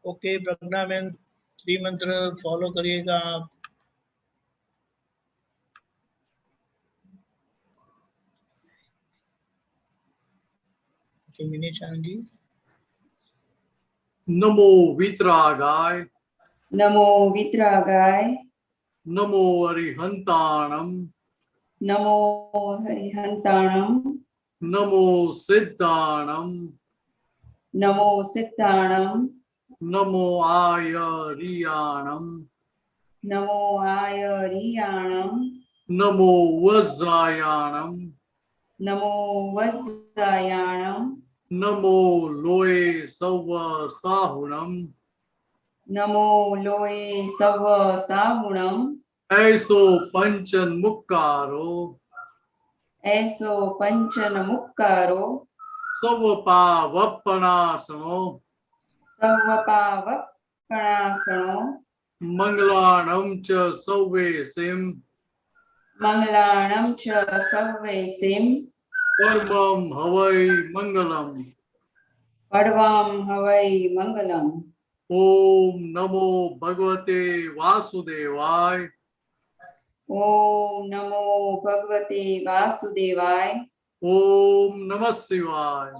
Okay प्रज्ञा ma'am, मंत्र follow करिएगा आप। मिनी चांदी। नमो वीतरागाय, नमो वीतरागाय, नमो अरिहंताणम, नमो हरिहंताणम, नमो सिद्धाणम, नमो सिद्धाणम, नमो आयरियाणम, नमो आयरियाणम, नमो वज्रायाणम, नमो वज्रायाणम, नमो लोए सव्व साहुणम, नमो लोए सव सागुणम, ऐसो पंचन मुक्कारो, ऐसो पंचन मुक्कारो, सव पावपनासनो, सर्वपावपणासनो, मंगलाणं च सौवेसिं, मंगलाणं च सर्वेसिं, परमं हवै मंगलम्। पडवां हवै मंगलम्। ओम नमो भगवते वासुदेवाय, ओम नमो भगवते वासुदेवाय, ओम नमः शिवाय।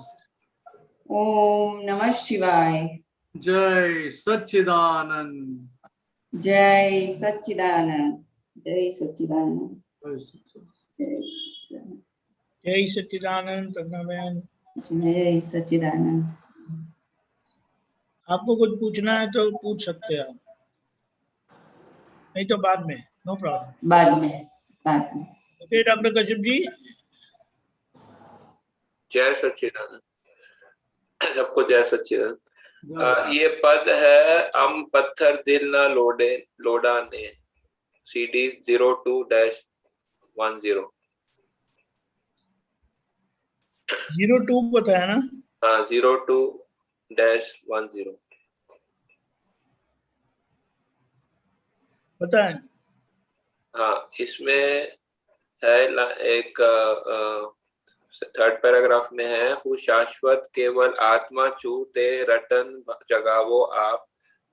ओम नमः शिवाय। जय सच्चिदानंद। जय सच्चिदानंद, जय सच्चिदानंद, जय सच्चिदानंद। जय सच्चिदानंद प्रज्ञा मैम। जय सच्चिदानंद। आपको कुछ पूछना है तो पूछ सकते हैं आप, नहीं तो बाद में, नो प्रॉब्लम। बाद में, बाद में। Okay doctor Kashyap ji. जय सच्चिदानंद, सबको जय सच्चिदानंद। ये पद है हम पत्थर दिल न लोडा ने, CD 02-10। 02 बताया ना? हाँ 02-10। बताएं। हाँ इसमें है एक थर्ड पैराग्राफ में है, हु शाश्वत केवल आत्मा छूते रटन जगावो आप,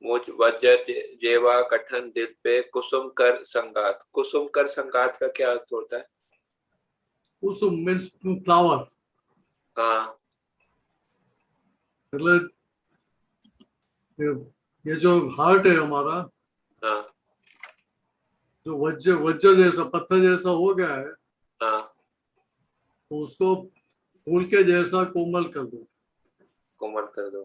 मुझ वज्र जेवा कठन दिल पे कुसुम कर संगात। कुसुम कर संगात का क्या अर्थ होता है? कुसुम मीन्स फ्लावर। हाँ मतलब ये जो हार्ट है हमारा, हाँ जो वज्र जैसा पत्थर जैसा हो गया है, हाँ तो उसको फूल के जैसा कोमल कर दो। कोमल कर दो,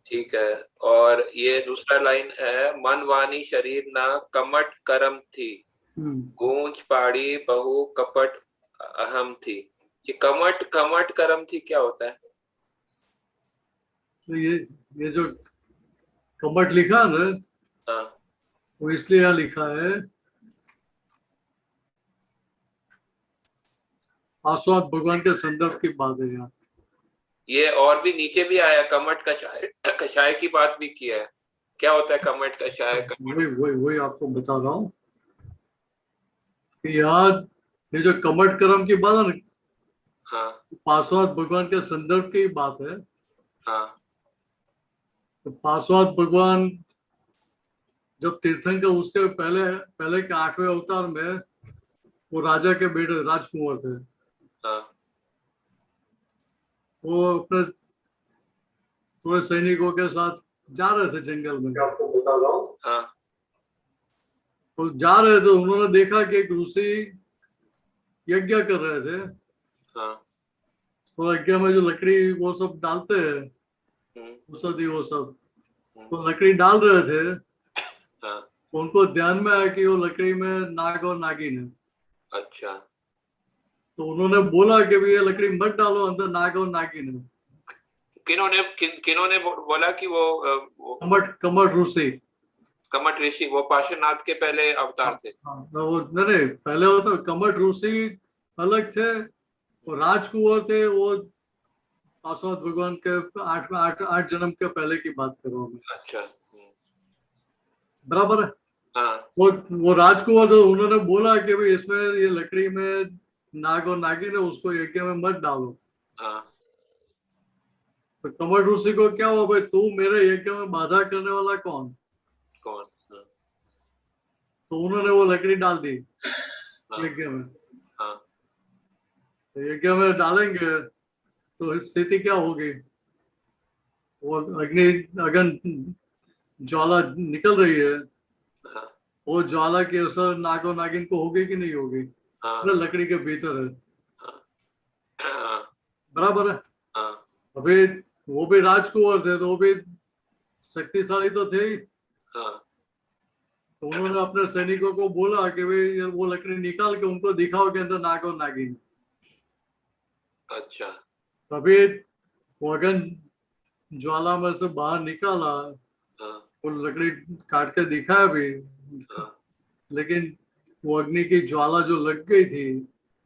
ठीक है। और ये दूसरा लाइन है, मन वाणी शरीर ना कमट करम थी, गूंज पाड़ी बहु कपट अहम थी। ये कमट करम थी क्या होता है? तो ये जो कमट लिखा ना, हाँ वो इसलिए यहाँ लिखा है, आस्वाद भगवान के संदर्भ की बात है यहाँ। ये और भी नीचे भी आया, कमट कषाय की बात भी किया है। क्या होता है कमट कषाय? वही आपको बता रहा हूँ कि यहाँ ये जो कमट करम की बात है ना, हाँ पार्श्वाद भगवान के संदर्भ की बात है। हाँ तो पार्श्वाद भगवान जब तीर्थंकर, उसके पहले के 8वें अवतार में वो राजा के बेटे राजकुमार थे। हाँ वो अपने थोड़े सैनिकों के साथ जा रहे थे जंगल में, आपको बता रहा हूँ। हाँ तो जा रहे थे, उन्होंने देखा कि एक ऋषि यज्ञ कर रहे थे। हाँ तो यज्ञ में जो लकड़ी वो सब डालते हैं, औषधि वो सब, तो लकड़ी डाल रहे थे। हाँ तो उनको ध्यान में आया कि वो लकड़ी में नाग और नागिन है। अच्छा, तो उन्होंने बोला कि ये लकड़ी मत डालो, अंदर नाग और नागिन है। किन्होंने बोला कि वो कमट ऋषि। कमट ऋषि वो पार्श्वनाथ के पहले अवतार थे। वो नहीं, पहले वो तो कमट ऋषि अलग थे, वो राजकुंवर थे। वो पार्श्वनाथ भगवान के 8 जन्म के पहले की बात कर रहा हूँ मैं। अच्छा बराबर है। हाँ वो राजकुमार थे, उन्होंने बोला कि भाई इसमें ये लकड़ी में नाग और नागिन है, उसको यज्ञ में मत डालो। हाँ तो कमर ऋषि को क्या हुआ, भाई तू मेरे यज्ञ में बाधा करने वाला कौन? कौन? हाँ, तो उन्होंने वो लकड़ी डाल दी हाँ, यज्ञ में। हाँ, तो यज्ञ में डालेंगे तो स्थिति क्या होगी? वो अगन ज्वाला निकल रही है, हाँ, वो ज्वाला की असर नागो नागिन को होगी कि नहीं होगी? हाँ, वो लकड़ी के भीतर है, हाँ, बराबर है। हाँ, अभी वो भी राजकुंवर थे तो वो भी शक्तिशाली तो थे ही। हाँ, तो उन्होंने अपने सैनिकों को बोला कि भाई ये वो लकड़ी निकाल के उनको दिखाओ के अंदर नागो नागिन। अच्छा, तभी वो अगन ज्वाला में से बाहर निकाला, हाँ, वो लकड़ी काट के दिखाया भी, हाँ, लेकिन वो अग्नि की ज्वाला जो लग गई थी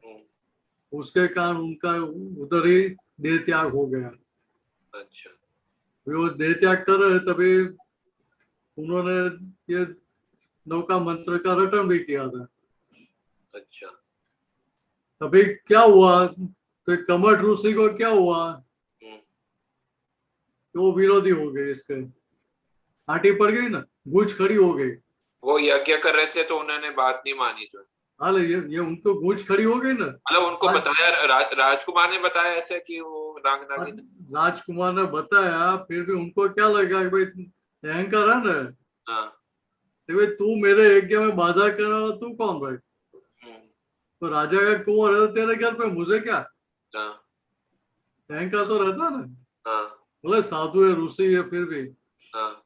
हम्म, उसके कारण उनका उधर ही देह त्याग हो गया। अच्छा, वो देह त्याग कर रहे तभी उन्होंने ये नौका मंत्र का रटन भी किया था। अच्छा, तभी क्या हुआ, तो कमर ऋषि को क्या हुआ हम्म, कि वो विरोधी हो गए, इसके आटी पड़ गई ना, गूंज खड़ी हो गई। वो यज्ञ कर रहे थे तो उन्होंने बात नहीं मानी जो, हाल ये उनको गूंज खड़ी हो गई ना। मतलब उनको आज- बताया, राजकुमार ने बताया ऐसे कि वो नाग नागिन। राजकुमार ने बताया, फिर भी उनको क्या लगा कि भाई अहंकार है ना, हाँ, तो भाई तू मेरे यज्ञ में बाधा करने वाला तू कौन भाई? हम्म, तो राजा का कुंवर है तेरे घर पे, मुझे क्या? हाँ, अहंकार तो रहता है ना। हाँ, बोले साधु है, ऋषि है, फिर भी। हाँ,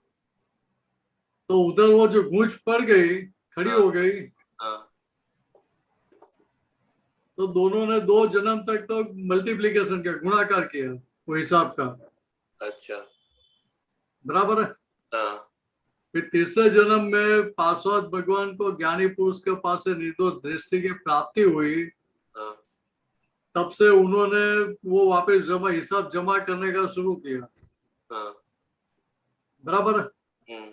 तो उधर वो जो गूंज पड़ गई, खड़ी हाँ, हो गई, हाँ, तो दोनों ने 2 जन्म तक तो मल्टीप्लीकेशन किया, गुणाकार किया वो हिसाब का, अच्छा, बराबर है। हाँ, फिर तीसरे जन्म में पार्श्वनाथ भगवान को ज्ञानी पुरुष के पास से निर्दोष दृष्टि की प्राप्ति हुई। हाँ, तब से उन्होंने वो वापस जमा हिसाब जमा करने का शुरू किया, हाँ, बराबर है। हम्म,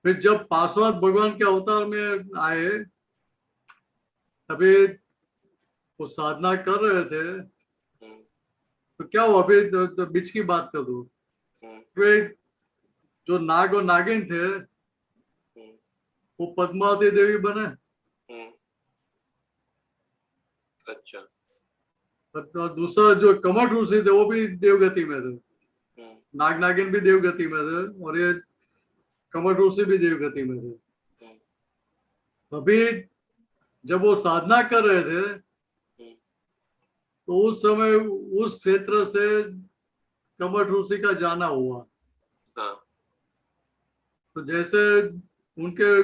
फिर जब पार्श्वनाथ भगवान के अवतार में आए तभी वो साधना कर रहे थे, हम्म, तो क्या हुआ, अभी तो बीच की बात कर दो। हम्म, वे जो नाग और नागिन थे हम्म, वो पद्मावती देवी बने, हम्म, अच्छा, और दूसरा जो कमर ऋषि थे वो भी देवगति में थे। हम्म, नाग नागिन भी देवगति में थे और ये कमर ऋषि भी देवगति में थे। हम्म, अभी जब वो साधना कर रहे थे तो उस समय उस क्षेत्र से कमर ऋषि का जाना हुआ। हाँ, तो जैसे उनके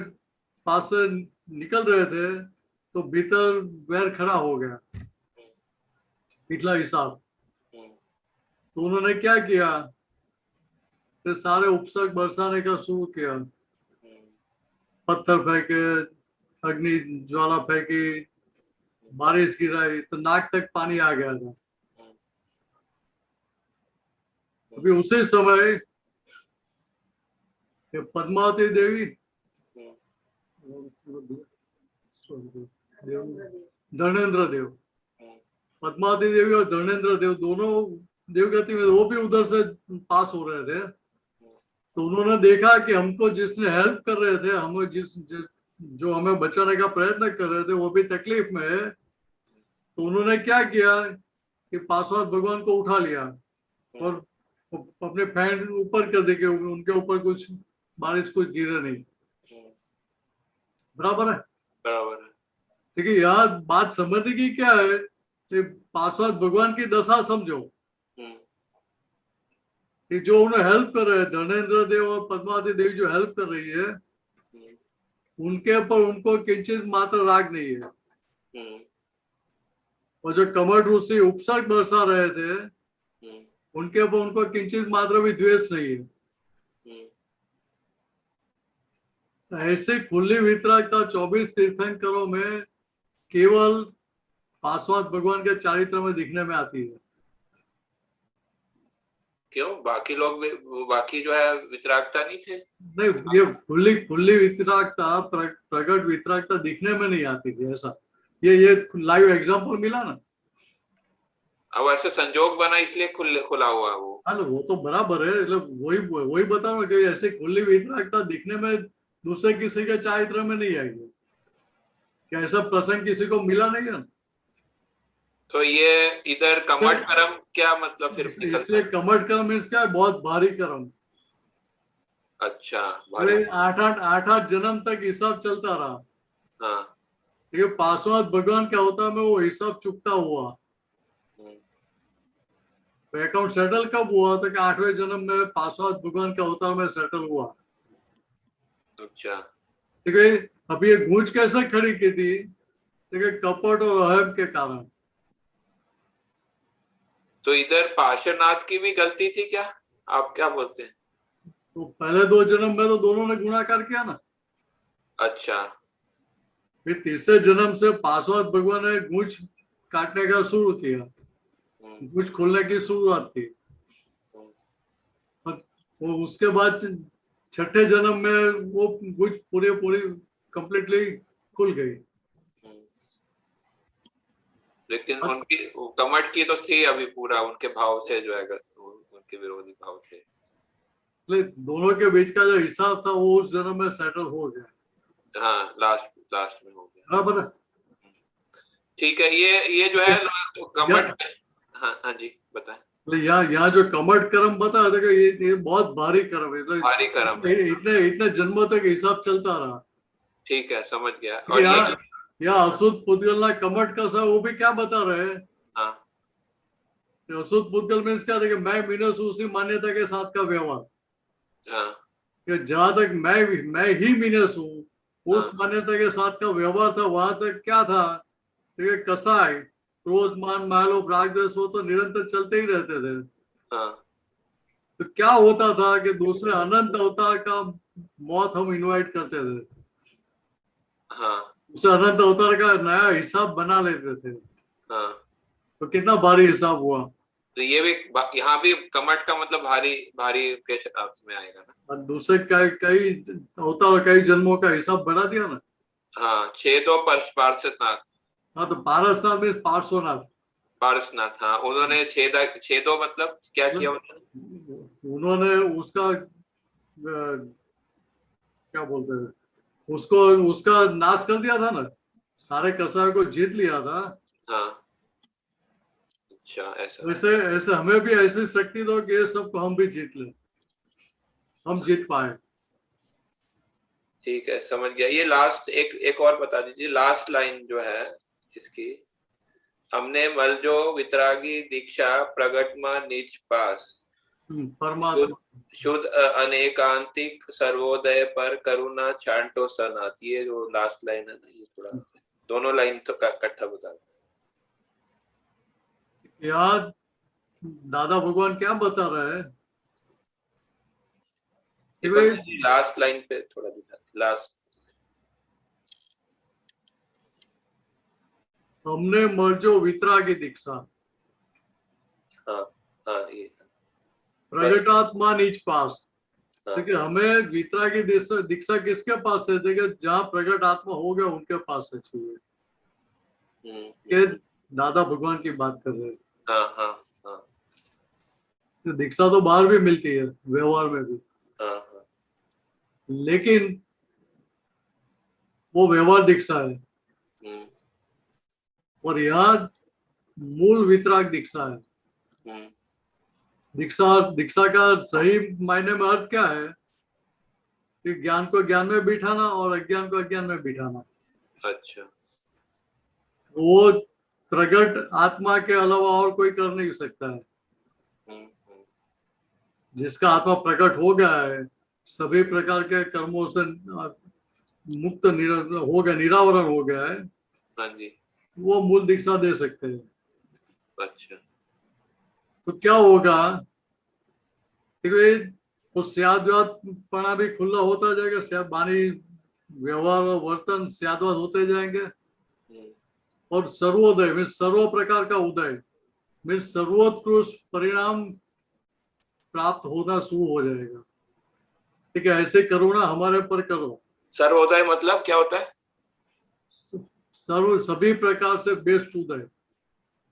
पास से निकल रहे थे तो भीतर वैर खड़ा हो गया, पिछला हिसाब। हम्म, तो उन्होंने क्या किया, तो सारे उपसर्ग बरसाने का शुरू किया, हम्म, पत्थर फेंके, अग्नि ज्वाला फेंकी, बारिश गिराई, तो नाक तक पानी आ गया था। अभी उसी समय ये पद्मावती देवी, धर्मेंद्र देव, पद्मावती देवी और धर्मेंद्र देव दोनों देवगति में, वो भी उधर से पास हो रहे थे। तो उन्होंने देखा कि हमको जिसने हेल्प कर रहे थे, हम जो हमें बचाने का प्रयत्न कर रहे थे वो भी तकलीफ में है। तो उन्होंने क्या किया कि पार्श्वनाथ भगवान को उठा लिया और अपने फैन ऊपर कर दे के उनके ऊपर कुछ बारिश कुछ गिरे नहीं, बराबर है। बराबर है। ठीक है, यहाँ बात समझने की क्या है कि पार्श्वनाथ भगवान की दशा समझो कि जो उन्हें हेल्प कर रहे हैं, धर्मेंद्र देव और पद्मावती देवी जो हेल्प कर रही है, उनके ऊपर उनको किंचित मात्र राग नहीं है। और जो कमर ऋषि उपसर्ग बरसा रहे थे उनके ऊपर उनको किंचित मात्र भी द्वेष नहीं है। ऐसे खुली वितरागता 24 तीर्थंकरों में केवल पार्श्वनाथ भगवान के चारित्र में दिखने में आती है। क्यों बाकी लोग बाकी जो है वितरागता नहीं थे? नहीं, ये खुली वितरागता, प्रकट वितरागता दिखने में नहीं आती थी ऐसा। ये लाइव एग्जांपल मिला ना। अब ऐसे संजोग बना इसलिए खुला हुआ वो। हाँ वो तो बराबर है, मतलब वही वही बता रहा हूँ कि ऐसे खुली वितरागता दिखने में दूसरे किसी के चारित्र में नहीं आएगी। क्या ऐसा प्रसंग किसी को मिला नहीं है? तो ये इधर कमठ कर्म क्या मतलब फिर निकलता इसलिए है? कमठ कर्म मीन्स क्या है? बहुत भारी कर्म। अच्छा, भारी। आठ आठ जन्म तक हिसाब चलता रहा। हाँ। ये पासवान भगवान क्या होता है, मैं वो हिसाब चुकता हुआ। तो अकाउंट सेटल कब हुआ था कि 8वें जन्म में पासवान भगवान क्या होता है, मैं सेटल हुआ। अच्छा। ठीक है, अब ये गूंज कैसे खड़ी की थी? ठीक है, कपट और अहम के कारण। तो इधर पार्श्वनाथ की भी गलती थी क्या, आप क्या बोलते हैं? तो पहले 2 जन्म में तो दोनों ने गुणाकार किया ना। अच्छा। फिर तीसरे जन्म से पासवान भगवान ने गूंज काटने का शुरू किया, गूंज खोलने की शुरुआत की। वो उसके बाद छठे जन्म में वो गूंज पूरी कंप्लीटली खुल गई। लेकिन उनकी कमठ की तो थी अभी पूरा, उनके भाव से जो है उनके विरोधी भाव से। दोनों के बीच का जो हिसाब था वो उस जन्म में सेटल हो गया। हाँ, लास्ट में हो गया। बराबर है। ठीक है, ये जो है कमठ। हाँ हाँ जी, बताएं। यहाँ जो कमठ कर्म बताया था कि ये बहुत भारी कर्म है, तो भारी कर्म है। इतने जन्मों तक हिसाब चलता रहा। ठीक है, समझ गया। और यहाँ अशुद्ध पुद्गल कमठ का सा वो भी क्या बता रहे हैं? हाँ। अशुद्ध पुद्गल मीन्स क्या था कि मैं मीनस उसी मान्यता के साथ का व्यवहार। हाँ। कि जहां तक मैं ही मीनस हूँ, उस मान्यता के साथ का व्यवहार था, वहां तक क्या था? तो कसाय, क्रोध, मान, मालोभ, राग, द्वेष, वो तो निरंतर चलते ही रहते थे। हाँ। तो क्या होता था कि दूसरे अनंत अवतार का मौत हम इनवाइट करते थे। हाँ। उसे अनंत अवतार का नया हिसाब बना लेते थे। हाँ। तो कितना भारी हिसाब हुआ। तो ये भी यहाँ भी कमठ का मतलब भारी भारी के अर्थ में आएगा ना। और दूसरे कई अवतार, कई जन्मों का हिसाब बढ़ा दिया ना। हाँ, 6 तो पार्श्वनाथ। हाँ, तो पारसनाथ में पार्श्वनाथ। पारसनाथ, हाँ, उन्होंने छेदो मतलब क्या किया उन्होंने उसका क्या बोलते हैं, उसको उसका नाश कर दिया था ना, सारे कसायों को जीत लिया था। हाँ। अच्छा, ऐसा। ऐसे ऐसे हमें भी ऐसी शक्ति दो कि ये सबको हम भी जीत लें, हम जीत पाए। ठीक है, समझ गया। ये लास्ट एक और बता दीजिए, लास्ट लाइन जो है इसकी। हमने मल जो वितरागी दीक्षा प्रगटमा निज पास परमात्मा शुद्ध अनेकांतिक सर्वोदय पर करुणा छांटो सनात। ये जो लास्ट लाइन है ना, ये थोड़ा दोनों लाइन तो इकट्ठा बता। यार दादा भगवान क्या बता रहे हैं? लास्ट लाइन पे थोड़ा दिखा, लास्ट। हमने मर्जो वितरागी दीक्षा। हाँ हाँ, ये प्रगटात्मा निज पास। हाँ। देखिए, हमें वितरागी दीक्षा किसके पास है? देखिए, जहाँ प्रगट आत्मा हो गया उनके पास से चाहिए। ये दादा भगवान की बात कर रहे हैं। हाँ हाँ हाँ। तो दीक्षा तो बाहर भी मिलती है, व्यवहार में भी। हाँ हाँ। लेकिन वो व्यवहार दीक्षा है, और यहाँ मूल वितराग दीक्षा है। दीक्षा का सही मायने में अर्थ क्या है? कि ज्ञान को ज्ञान में बिठाना और अज्ञान को अज्ञान में बिठाना। अच्छा। वो प्रगट आत्मा के अलावा और कोई कर नहीं सकता है। जिसका आत्मा प्रकट हो गया है, सभी प्रकार के कर्मों से मुक्त हो गया, निरावरण हो गया है। हाँ जी। वो मूल दीक्षा दे सकते हैं। अच्छा। तो क्या होगा? तो स्याद्वादपना भी खुला होता जाएगा, वाणी, व्यवहार और वर्तन स्याद्वाद होते जाएंगे। और सर्वोदय मीन्स सर्व प्रकार का उदय, मीन्स सर्वोत्कृष्ट परिणाम प्राप्त होना शुरू हो जाएगा। ठीक है, ऐसे करुणा हमारे पर करो। सर्वोदय मतलब क्या होता है? सभी प्रकार से बेस्ट उदय।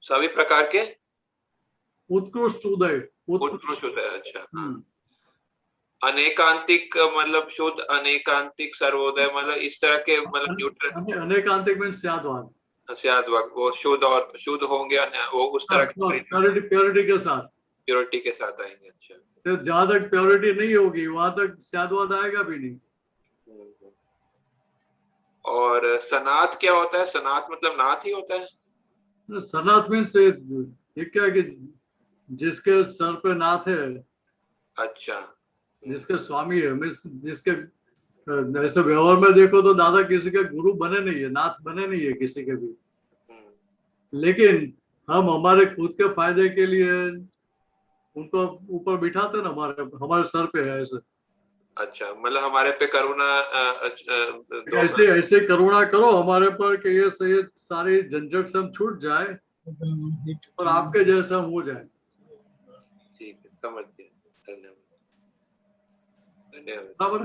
सभी प्रकार के उत्कृष्ट उदय, उत्कृष्ट उदय, अच्छा। अनेकांतिक मतलब शुद्ध अनेकांतिक सर्वोदय, मतलब इस तरह के, मतलब न्यूट्रल अनेकांतिक में स्याद्वाद, वो शुद्ध और शुद्ध होंगे, वो उस तरह की प्योरिटी के साथ, प्योरिटी के साथ आएंगे। अच्छा, तो जहां तक प्योरिटी नहीं होगी वहां तक स्याद्वाद आएगा भी नहीं। और सनात क्या होता है? सनात मतलब नाथ ही होता है? सनात में से ये क्या है कि जिसके सर पे नाथ है, अच्छा, जिसके स्वामी है, मीन्स जिसके, ऐसे व्यवहार में देखो तो दादा किसी के गुरु बने नहीं है, नाथ बने नहीं है किसी के भी, लेकिन हम हमारे खुद के फायदे के लिए उनको ऊपर बिठाते ना, हमारे सर पे है ऐसे। अच्छा, मतलब हमारे पे करुणा ऐसे ऐसे करुणा करो हमारे पर कि ये सही सारी झंझट से हम छूट जाए और आपके जैसा हम हो जाए। ठीक है, समझ गया, धन्यवाद, धन्यवाद। बराबर,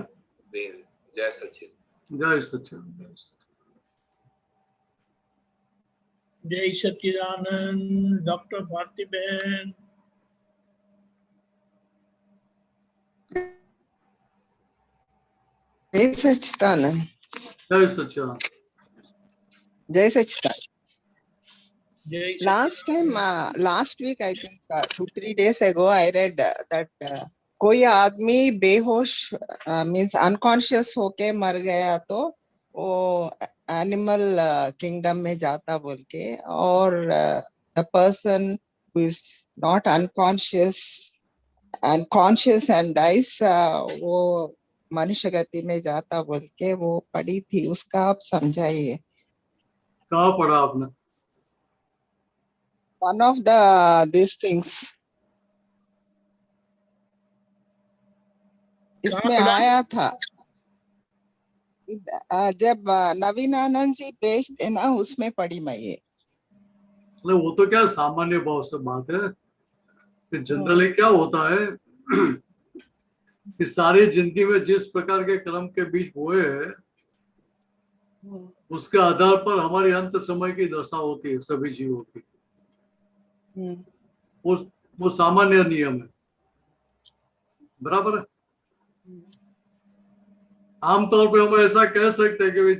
जय सच्चिदानंद। जय सच्चिदानंद। जय सच्चिदानंद। डॉक्टर भारती बहन। जय सच्चिदानंद। जय सच्चिदानंद। जय सच्चिदानंद। जय last week I think 2-3 days ago I read that कोई आदमी बेहोश मींस अनकॉन्शियस होके मर गया तो वो एनिमल किंगडम में जाता बोल के, और the person who is not unconscious and conscious and dice वो मनुष्य गति में जाता बोल के वो पढ़ी थी, उसका आप समझाइए। कहाँ पढ़ा आपने? One of these things इसमें आया था जब नवीन आनंद जी पेश थे ना, उसमें पढ़ी मैं ये। वो तो क्या सामान्य भाव से बात है कि जनरली क्या होता है कि सारी जिंदगी में जिस प्रकार के कर्म के बीच हुए हैं उसके आधार पर हमारी अंत समय की दशा होती है सभी जीवों की। वो सामान्य नियम है, बराबर है। आमतौर पे हम ऐसा कह सकते हैं कि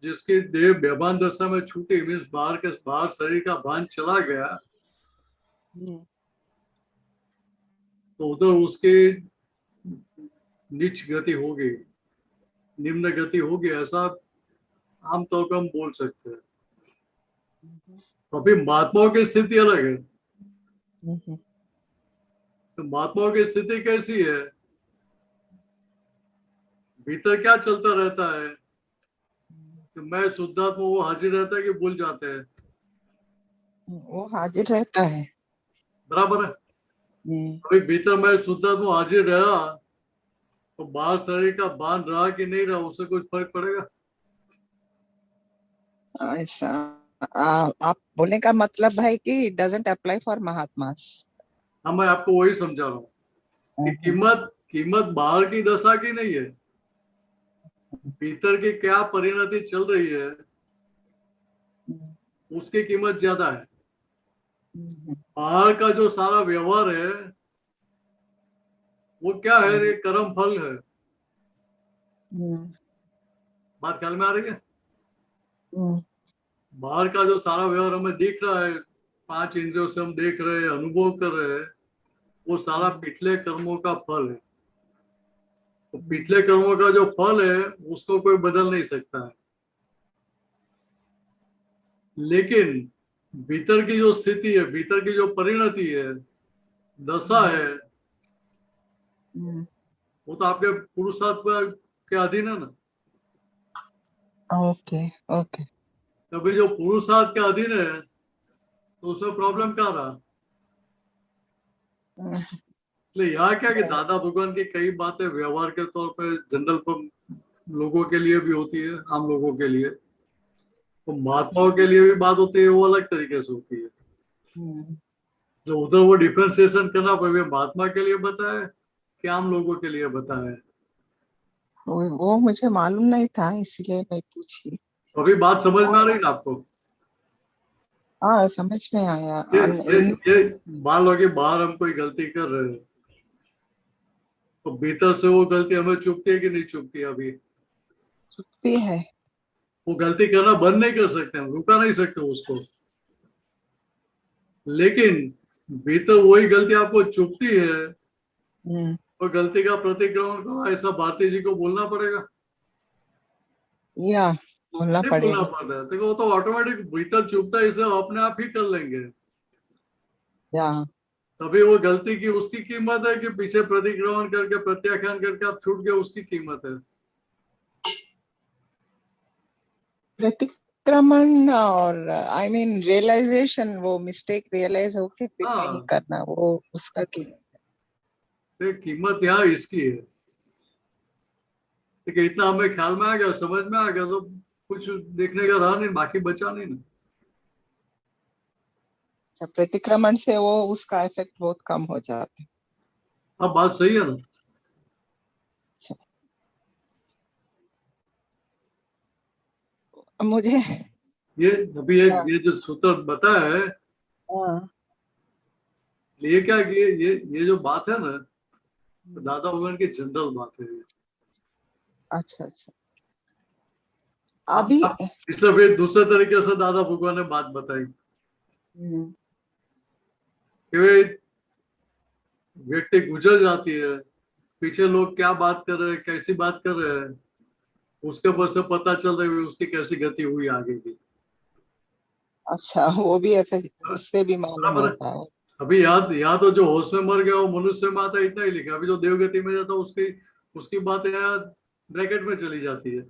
जिसकी देह बेभान दशा में छूटी, मीन्स बाहर शरीर का भान चला गया, तो उधर उसकी नीच गति होगी, निम्न गति होगी, ऐसा आमतौर पर हम बोल सकते हैं। अभी महात्माओं की स्थिति अलग है। तो महात्माओं की स्थिति कैसी है? भीतर क्या चलता रहता है कि मैं शुद्धात्मा, वो हाजिर रहता है कि भूल जाते हैं? वो हाजिर रहता है, बराबर है। अभी भीतर मैं शुद्धात्मा हाजिर रहा तो बाहर शरीर का बांध रहा कि नहीं रहा, उससे कुछ फर्क पड़ेगा? ऐसा आप बोलने का मतलब है कि it doesn't apply for mahatmas. हाँ, मैं आपको वही समझा रहा हूँ कि कीमत बाहर की दशा की नहीं है, भीतर की क्या परिणति चल रही है उसकी कीमत ज्यादा है। बाहर का जो सारा व्यवहार है वो क्या है? ये कर्म फल है। बात ख्याल में आ रही है? बाहर का जो सारा व्यवहार हमें दिख रहा है, 5 इंद्रियों से हम देख रहे हैं, अनुभव कर रहे हैं, वो सारा पिछले कर्मों का फल है। तो पिछले कर्मों का जो फल है उसको कोई बदल नहीं सकता है, लेकिन भीतर की जो स्थिति है, भीतर की जो परिणति है, दशा है, वो तो आपके पुरुषार्थ के अधीन है ना। Okay okay. अभी जो पुरुषार्थ के अधीन है तो उसमें प्रॉब्लम क्या रहा? इसलिए यहाँ क्या कि दादा भगवान की कई बातें व्यवहार के तौर पे जनरल पर लोगों के लिए भी होती है, आम लोगों के लिए, तो महात्माओं के लिए भी बात होती है, वो अलग तरीके से होती है। जो उधर वो डिफरेंशिएशन करना पड़ेगा, महात्मा के लिए बताया कि आम लोगों के लिए बताया? वो मुझे मालूम नहीं था, इसलिए मैं पूछी। अभी बात समझ में आ रही है आपको? हाँ समझ में आया। ये मान लो कि बाहर हम कोई गलती कर रहे हैं, तो भीतर से वो गलती हमें चुभती है कि नहीं चुभती? अभी भी है। वो गलती करना बंद नहीं कर सकते, हम रुका नहीं सकते उसको, लेकिन भीतर वही गलती आपको चुभती है, तो गलती का प्रतिक्रमण करो, ऐसा भारती जी को बोलना पड़ेगा या बोलना नहीं बोलना पड़ेगा। पड़ रहा है? देखो वो तो ऑटोमेटिक भीतर चुभता है, इसे अपने आप ही कर लेंगे। या तभी वो गलती की उसकी कीमत है कि पीछे प्रतिक्रमण करके प्रत्याख्यान करके आप छूट गए, उसकी कीमत है। प्रतिक्रमण और आई मीन रियलाइजेशन, वो मिस्टेक रियलाइज होके फिर हाँ, नहीं करना, वो उसका कीमत यहाँ इसकी है। ठीक है, इतना हमें ख्याल में आ गया, समझ में आ गया, तो कुछ देखने का रहा नहीं, बाकी बचा नहीं ना। प्रतिक्रमण से वो उसका इफेक्ट बहुत कम हो जाता है। अब बात सही है ना? मुझे ये अभी ये जो सूत्र बताया है, ये क्या कि ये जो बात है ना, दादा भगवान की जनरल बात है। अच्छा अच्छा। अभी इससे फिर दूसरे तरीके से दादा भगवान ने बात बताई कि व्यक्ति गुजर जाती है, पीछे लोग क्या बात कर रहे हैं, कैसी बात कर रहे हैं, उसके ऊपर से पता चल रहा है उसकी कैसी गति हुई आगे की। अच्छा, वो भी इफेक्ट उससे भी मालूम होता है। अभी यहाँ तो जो होश में मर गया वो मनुष्य में आता है, इतना ही लिखा। अभी जो देवगति में जाता है उसकी बात यहाँ ब्रैकेट में चली जाती है।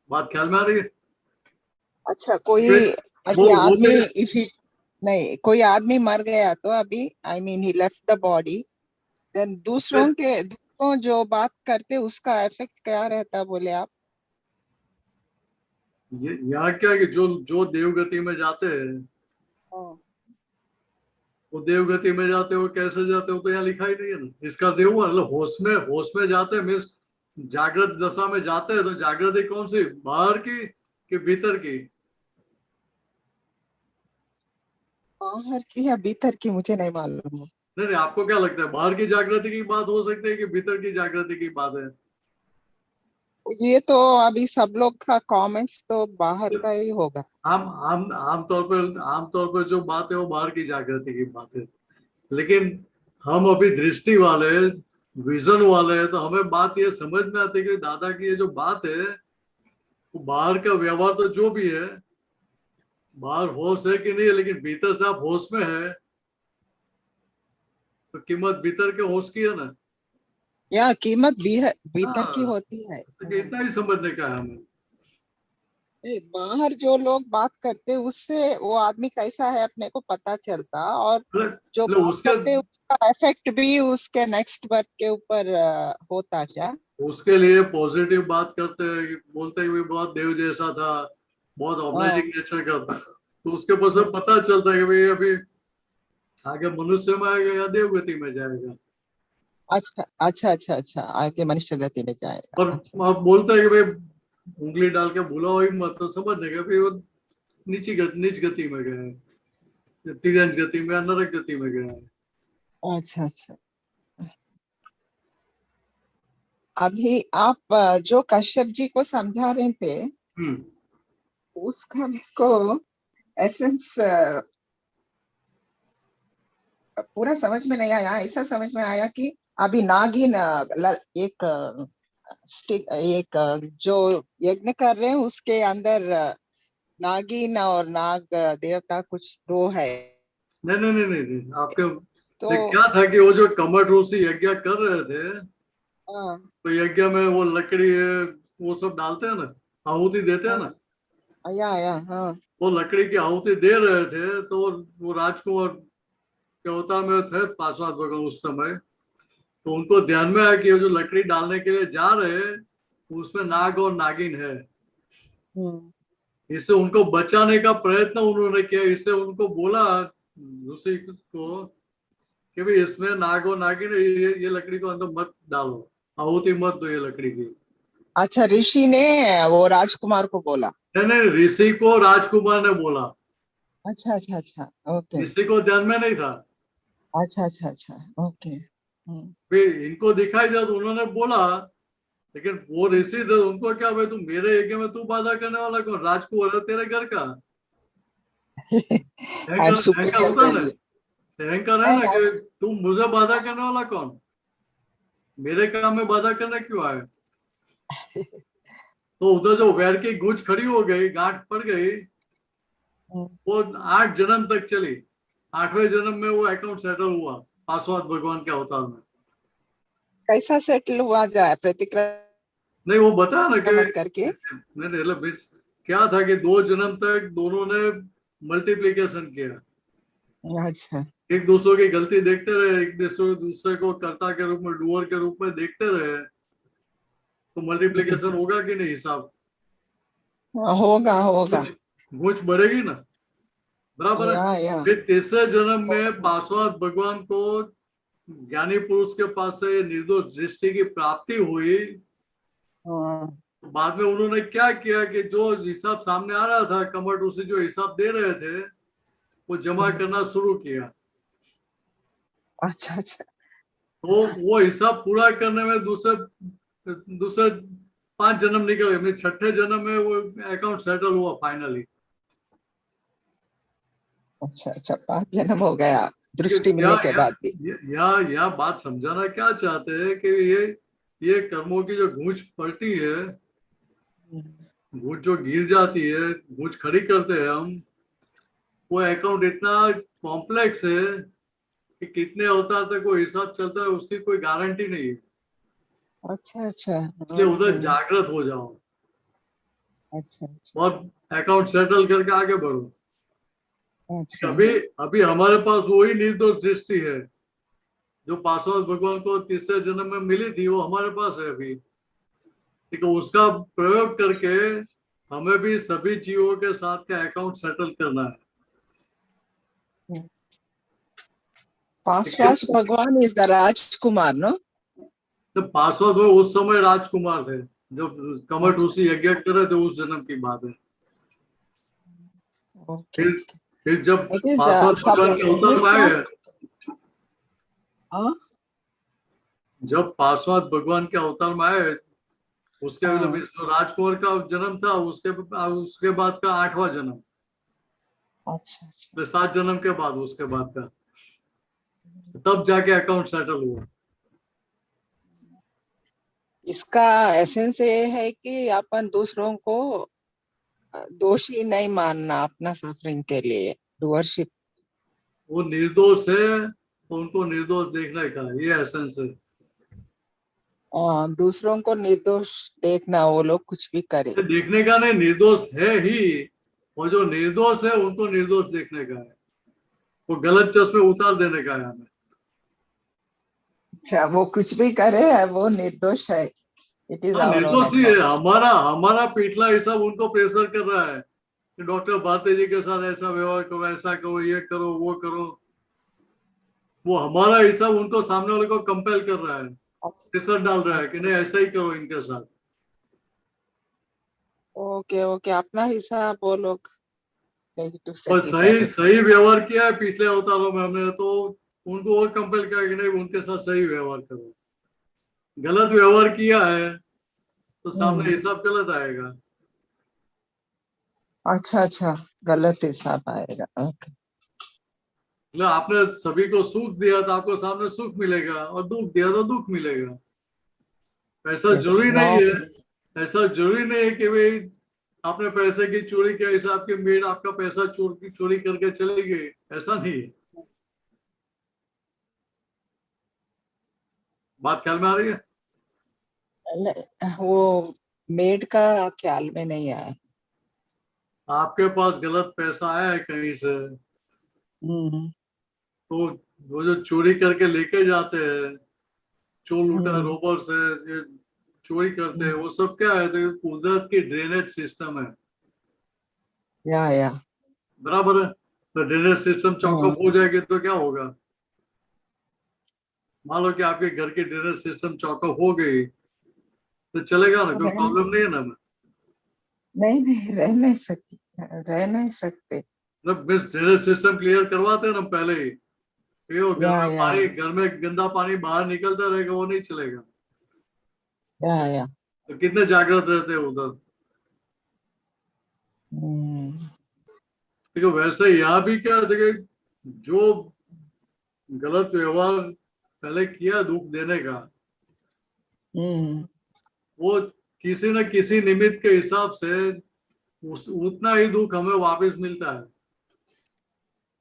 बात ख्याल में आ रही है? अच्छा, कोई आदमी नहीं, कोई आदमी मर गया तो अभी I mean he left the body, then दूसरों जो बात करते उसका इफेक्ट क्या रहता बोले आप? यहाँ क्या है कि जो देवगति में जाते हैं, वो देवगति में जाते हो कैसे जाते हो तो यहाँ लिखा ही नहीं है ना। इसका देव मतलब होश में जाते हैं, मीन्स जागृत दशा में जाते हैं। तो जागृति कौन सी, बाहर की कि भीतर की? बाहर की या भीतर की मुझे नहीं मालूम। नहीं, आपको क्या लगता है, बाहर की जागृति की बात हो सकती है कि भीतर की जागृति की बात है? ये तो अभी सब लोग का कमेंट्स तो बाहर का ही होगा। आमतौर पर जो बात है वो बाहर की जागृति की बात है, लेकिन हम अभी दृष्टि वाले, विजन वाले हैं, तो हमें बात ये समझ में आती है कि दादा की ये जो बात है, वो बाहर का व्यवहार तो जो भी है, बाहर होश है कि नहीं है, लेकिन भीतर से आप होश में है, तो कीमत भीतर के होश की है ना। या कीमत भीतर की होती है। तो इतना ही समझने का है हमें। बाहर जो लोग बात करते उससे वो आदमी कैसा है अपने को पता चलता, और जो बात करते उसका इफेक्ट भी उसके नेक्स्ट बर्थ के ऊपर होता क्या? उसके लिए पॉजिटिव बात करते हैं, बोलते हैं बहुत देव जैसा था, बहुत ऑब्लाइजिंग नेचर का था, तो उसके ऊपर से पता चलता है कि भाई अभी आगे मनुष्य में आएगा या देवगति में जाएगा। अच्छा अच्छा अच्छा अच्छा, आगे मनुष्य गति में जाएगा। और आप बोलते हैं कि भाई उंगली डाल के भूला हुई मत, तो समझने का भाई वो नीच गति में गए, तिरंज गति में, नरक गति में गए। अच्छा अच्छा। अभी आप जो कश्यप जी को समझा रहे थे, उसका मेरे को एसेंस पूरा समझ में नहीं आया। ऐसा समझ में आया कि अभी नागिन एक जो यज्ञ कर रहे हैं उसके अंदर नागिन और नाग देवता कुछ दो है। नहीं, आपके तो क्या था कि वो जो कमठ ऋषि यज्ञ कर रहे थे, तो यज्ञ में वो लकड़ी है वो सब डालते हैं ना, आहुति देते हैं ना। हाँ। वो लकड़ी की आहुति दे रहे थे, तो वो राजकुमार के अवतार में थे पार्श्वनाथ भगवान उस समय, तो उनको ध्यान में आया कि जो लकड़ी डालने के लिए जा रहे हैं उसमें नाग और नागिन है। इससे उनको बचाने का प्रयत्न उन्होंने किया। इससे उनको बोला ऋषि को कि भाई इसमें नाग और नागिन, ये लकड़ी को अंदर मत डालो, आहुति मत दो ये लकड़ी की। अच्छा, ऋषि ने वो राजकुमार को बोला? नहीं, ऋषि को राजकुमार ने बोला, अच्छा अच्छा अच्छा, ओके, ऋषि को ध्यान में नहीं था। अच्छा अच्छा अच्छा, ओके। फिर इनको दिखाई दिया तो उन्होंने बोला, लेकिन वो ऋषि थे, उनको क्या, भाई तू मेरे यज्ञ में तू बाधा करने वाला कौन, राजकुमार है तेरे घर का। आई एम अहंकार सुपीरियर होता है ना, वेरी। अहंकार है ना कि तुम मुझे बाधा करने वाला कौन, मेरे काम में बाधा करने क्यों आए। तो उधर जो वैर की गूंज खड़ी हो गई, गांठ पड़ गई, वो 8 जन्म तक चली। 8वें जन्म में वो अकाउंट सेटल हुआ पार्श्वनाथ भगवान के अवतार में। कैसा सेटल हुआ जाए प्रतिक्रमण नहीं, वो बताया ना कि करके? नहीं नहीं, मतलब क्या था कि 2 जन्म तक दोनों ने मल्टीप्लीकेशन किया, अच्छा, एक दूसरे की गलती देखते रहे, एक दूसरे को कर्ता के रूप में, डूअर के रूप में देखते रहे, तो मल्टीप्लीकेशन होगा कि नहीं हिसाब, होगा होगा। गूंज बढ़ेगी ना, बराबर है। या फिर तीसरे जन्म में पार्श्वनाथ भगवान को ज्ञानी पुरुष के पास से निर्दोष दृष्टि की प्राप्ति हुई। हाँ, तो बाद में उन्होंने क्या किया कि जो हिसाब सामने आ रहा था, कमर ऋषि जो हिसाब दे रहे थे, वो जमा करना शुरू किया। अच्छा अच्छा, तो वो हिसाब पूरा करने में दूसरे दूसरे 5 जन्म निकल गए, 6ठे जन्म में वो अकाउंट सेटल हुआ फाइनली। अच्छा अच्छा, 5 जन्म हो गया दृष्टि मिलने के बाद भी। या बात समझाना क्या चाहते हैं कि ये कर्मों की जो गूंज पड़ती है, गूंज जो गिर जाती है, गूंज खड़ी करते हैं हम, वो अकाउंट इतना कॉम्प्लेक्स है कि कितने अवतार तक वो हिसाब चलता है उसकी कोई गारंटी नहीं है। अच्छा अच्छा, इसलिए उधर ओके, जागृत हो जाओ अच्छा अच्छा और अकाउंट सेटल करके आगे बढ़ो। अच्छा, अभी अभी हमारे पास वही निर्दोष दृष्टि है जो पार्श्वनाथ भगवान को तीसरे जन्म में मिली थी, वो हमारे पास है अभी। ठीक है, उसका प्रयोग करके हमें भी सभी जीवों के साथ का अकाउंट सेटल करना है। ठीक है? पार्श्वनाथ भगवान इज द राजकुमार, नो? तो पार्श्वनाथ वो उस समय राजकुमार थे जब कमठ ऋषि यज्ञ कर रहे थे, उस जन्म की बात है। ओके फिर ओके, फिर जब इट इज पार्श्वनाथ सब भगवान के अवतार में आए, हाँ जब पार्श्वनाथ भगवान के अवतार में आए, उसके हाँ, जो राजकुमार का जन्म था, उसके बाद का 8वां जन्म, अच्छा अच्छा, तो 7 जन्म के बाद उसके बाद का, तब जाके अकाउंट सेटल हुआ। इसका एसेंस ये है कि अपन दूसरों को दोषी नहीं मानना अपना सफरिंग के लिए, डूअरशिप। वो निर्दोष है तो उनको निर्दोष देखने का, ये एसेंस है। दूसरों को निर्दोष देखना, वो लोग कुछ भी करे। ये देखने का नहीं, निर्दोष है ही, और जो निर्दोष है उनको निर्दोष देखने का है, वो गलत चश्मे उतार देने का है हमें। अच्छा, वो कुछ भी करे वो निर्दोष है। इट इज हाँ, आवर ओन निर्दोष ही है। अकाउंट। हमारा हमारा पिछला हिस्सा उनको प्रेशर कर रहा है कि डॉक्टर भारती जी के साथ ऐसा व्यवहार करो, ऐसा करो, ये करो, वो करो। वो हमारा हिस्सा उनको, सामने वाले को कंपेल कर रहा है, प्रेशर डाल रहा है कि नहीं ऐसा ही करो इनके साथ। ओके ओके, अपना हिसाब वो लोग to और settle कर सही रहे। सही व्यवहार किया है पिछले अवतारों में हमने, तो उनको और कंपेल किया कि नहीं उनके साथ सही व्यवहार करो। गलत व्यवहार किया है तो सामने हिसाब गलत आएगा। अच्छा अच्छा, गलत हिसाब आएगा, ओके। मतलब आपने सभी को सुख दिया तो आपको सामने सुख मिलेगा, और दुख दिया तो दुख मिलेगा। ऐसा जरूरी नहीं है, ऐसा जरूरी नहीं है कि भाई आपने पैसे की चोरी किया, हिसाब की मेड आपका पैसा चोरी करके चली गई, ऐसा नहीं है। बात ख्याल में आ रही है? वो मेड का ख्याल में नहीं आया। आपके पास गलत पैसा आया है कहीं से, तो वो जो चोरी करके लेके जाते हैं, चोर लूटा रोबर्स है, ये चोरी करते हैं, वो सब क्या है, तो कुदरत की ड्रेनेज सिस्टम है, या बराबर है। तो ड्रेनेज सिस्टम चौकअप हो जाएगी तो क्या होगा, मान लो कि आपके घर की ड्रेनेज सिस्टम चौकअप हो गई तो चलेगा ना, कोई प्रॉब्लम नहीं है ना। नहीं नहीं रह नहीं सकती, रह नहीं सकते। मतलब ड्रेनेज सिस्टम क्लियर करवाते हैं ना पहले ही, ये वो या घर में गंदा पानी बाहर निकलता रहेगा, वो नहीं चलेगा। या तो कितने जागृत रहते हैं उधर। देखो वैसे यहाँ भी क्या, देखिए जो गलत व्यवहार पहले किया दुख देने का, वो किसी न किसी निमित्त के हिसाब से उतना ही दुख हमें वापस मिलता है।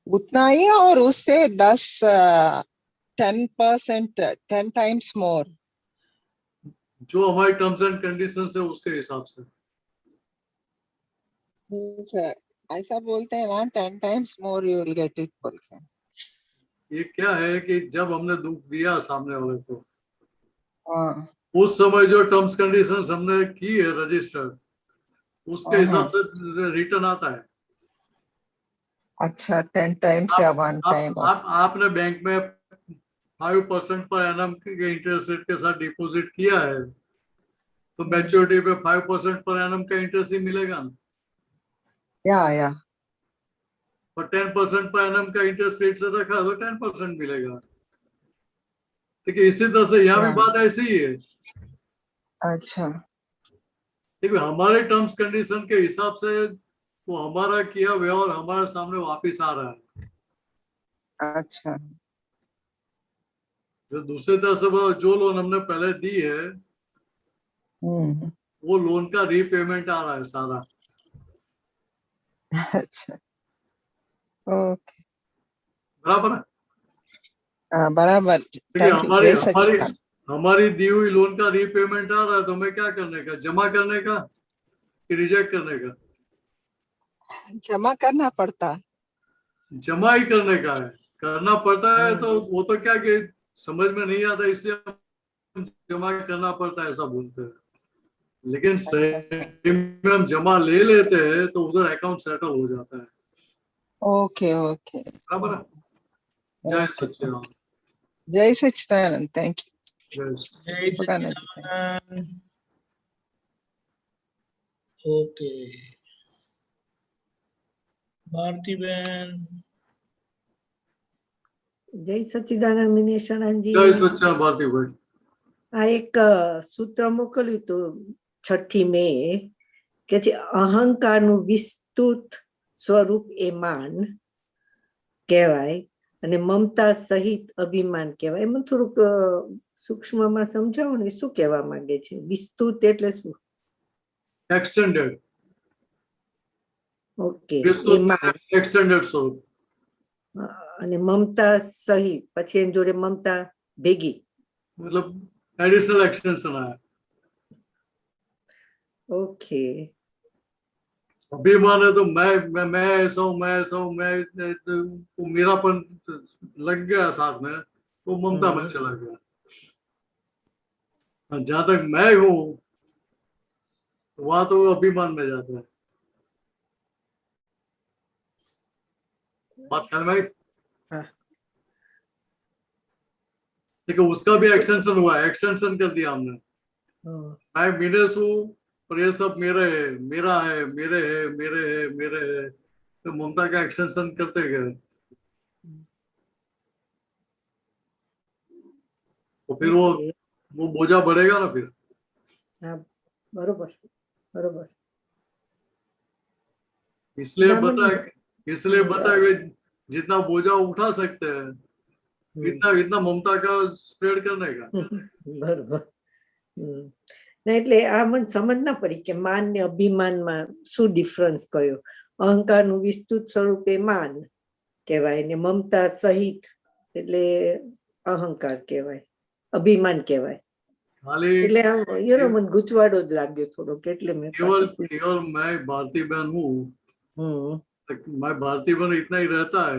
उतना ही, और उससे 10% 10 times more। जो हमारी टर्म्स एंड कंडीशन है उसके हिसाब से। Means, ऐसा बोलते हैं ना 10 times more you will get it बोल के। ये क्या है कि जब हमने दुख दिया सामने वाले को, हाँ उस समय जो टर्म्स कंडीशंस हमने की है रजिस्टर, उसके हिसाब से रिटर्न आता है। अच्छा 10 times या 1 time of। आपने बैंक में 5% पर एनम के इंटरेस्ट रेट के साथ डिपॉजिट किया है, तो मैच्योरिटी पे 5% पर एनम का इंटरेस्ट ही मिलेगा ना। या और 10% पर एनम का इंटरेस्ट रेट से रखा तो 10% मिलेगा। देखिए इसी तरह से यहाँ भी बात ऐसी ही है। अच्छा देखिए हमारे टर्म्स कंडीशन के हिसाब से वो हमारा किया व्यवहार हमारे सामने वापिस आ रहा है। अच्छा जो दूसरी तरह से वो जो लोन हमने पहले दी है, वो लोन का रीपेमेंट आ रहा है सारा। अच्छा ओके बराबर है। बराबर। देखिए थैंक यू, जय सच्चिदानंद। हमारी दी हुई लोन का रीपेमेंट आ रहा है, तो हमें क्या करने का, जमा करने का कि रिजेक्ट करने का? जमा करना पड़ता। जमा ही करने का है, करना पड़ता है। तो वो तो क्या कि समझ में नहीं आता इसलिए हम जमा करना पड़ता है ऐसा बोलते हैं। लेकिन सही में हम जमा ले लेते हैं तो उधर अकाउंट सेटल हो जाता है। ओके ओके बराबर है। जय सच्चिदानंद। जय सच्चिदानंद। थैंक यू जय जय दीपकानंद जी। सच्चिदानंद। ओके भारती बहन। જય સચ્ચિદાનંદ મિનેશાનંદજી। जय सच्चिदानंद भारती भाई। આ એક સૂત્ર મોકલ્યું હતું 6ઠી મે કે છે અહંકારનું વિસ્તૃત સ્વરૂપ એ માન કહેવાય અને મમતા સહિત અભિમાન કહેવાય। એમાં થોડુંક સૂક્ષ્મમાં સમજાવો ને શું કહેવા માંગે છે? વિસ્તૃત એટલે શું? एक्सटेंडेड। ઓકે એ માન एक्सटेंडेड स्वरूप। અને મમતા સહિત પછી એની જોડે મમતા ભેગી मतलब एडिशनल एक्सटेंशन है। ओके अभिमान है तो मैं ऐसा हूँ, मैं ऐसा हूँ, मैं तो मेरापन लग गया साथ में, तो ममता में चला गया। जहां तक मैं हूँ वहां तो अभिमान में जाता है। बात ख्याल में। देखो उसका भी एक्सटेंशन हुआ है, एक्सटेंशन कर दिया हमने। मैं मिनेस हूँ और ये सब मेरे है, मेरा है, मेरे है, मेरे है, मेरे है, तो ममता का एक्सटेंशन करते गए। तो फिर वो बोझा बढ़ेगा ना फिर। हाँ बरोबर बरोबर। इसलिए बताए जितना बोझा उठा सकते हैं इतना ममता का स्प्रेड करने का। बरोबर। ના એટલે આ મને સમજ ના પડી કે માન ને અભિમાન માં શું ડિફરન્સ કયો? અહંકારનું વિસ્તૃત સ્વરૂપ એ માન કહેવાય ને મમતા સહિત એટલે અહંકાર કહેવાય, અભિમાન કહેવાય। એટલે આમ મને ગૂંચવાડો જ લાગ્યો થોડો એટલે મેં केवल मैं भारती बहन हूँ, मैं भारती बहन इतना ही रहता है,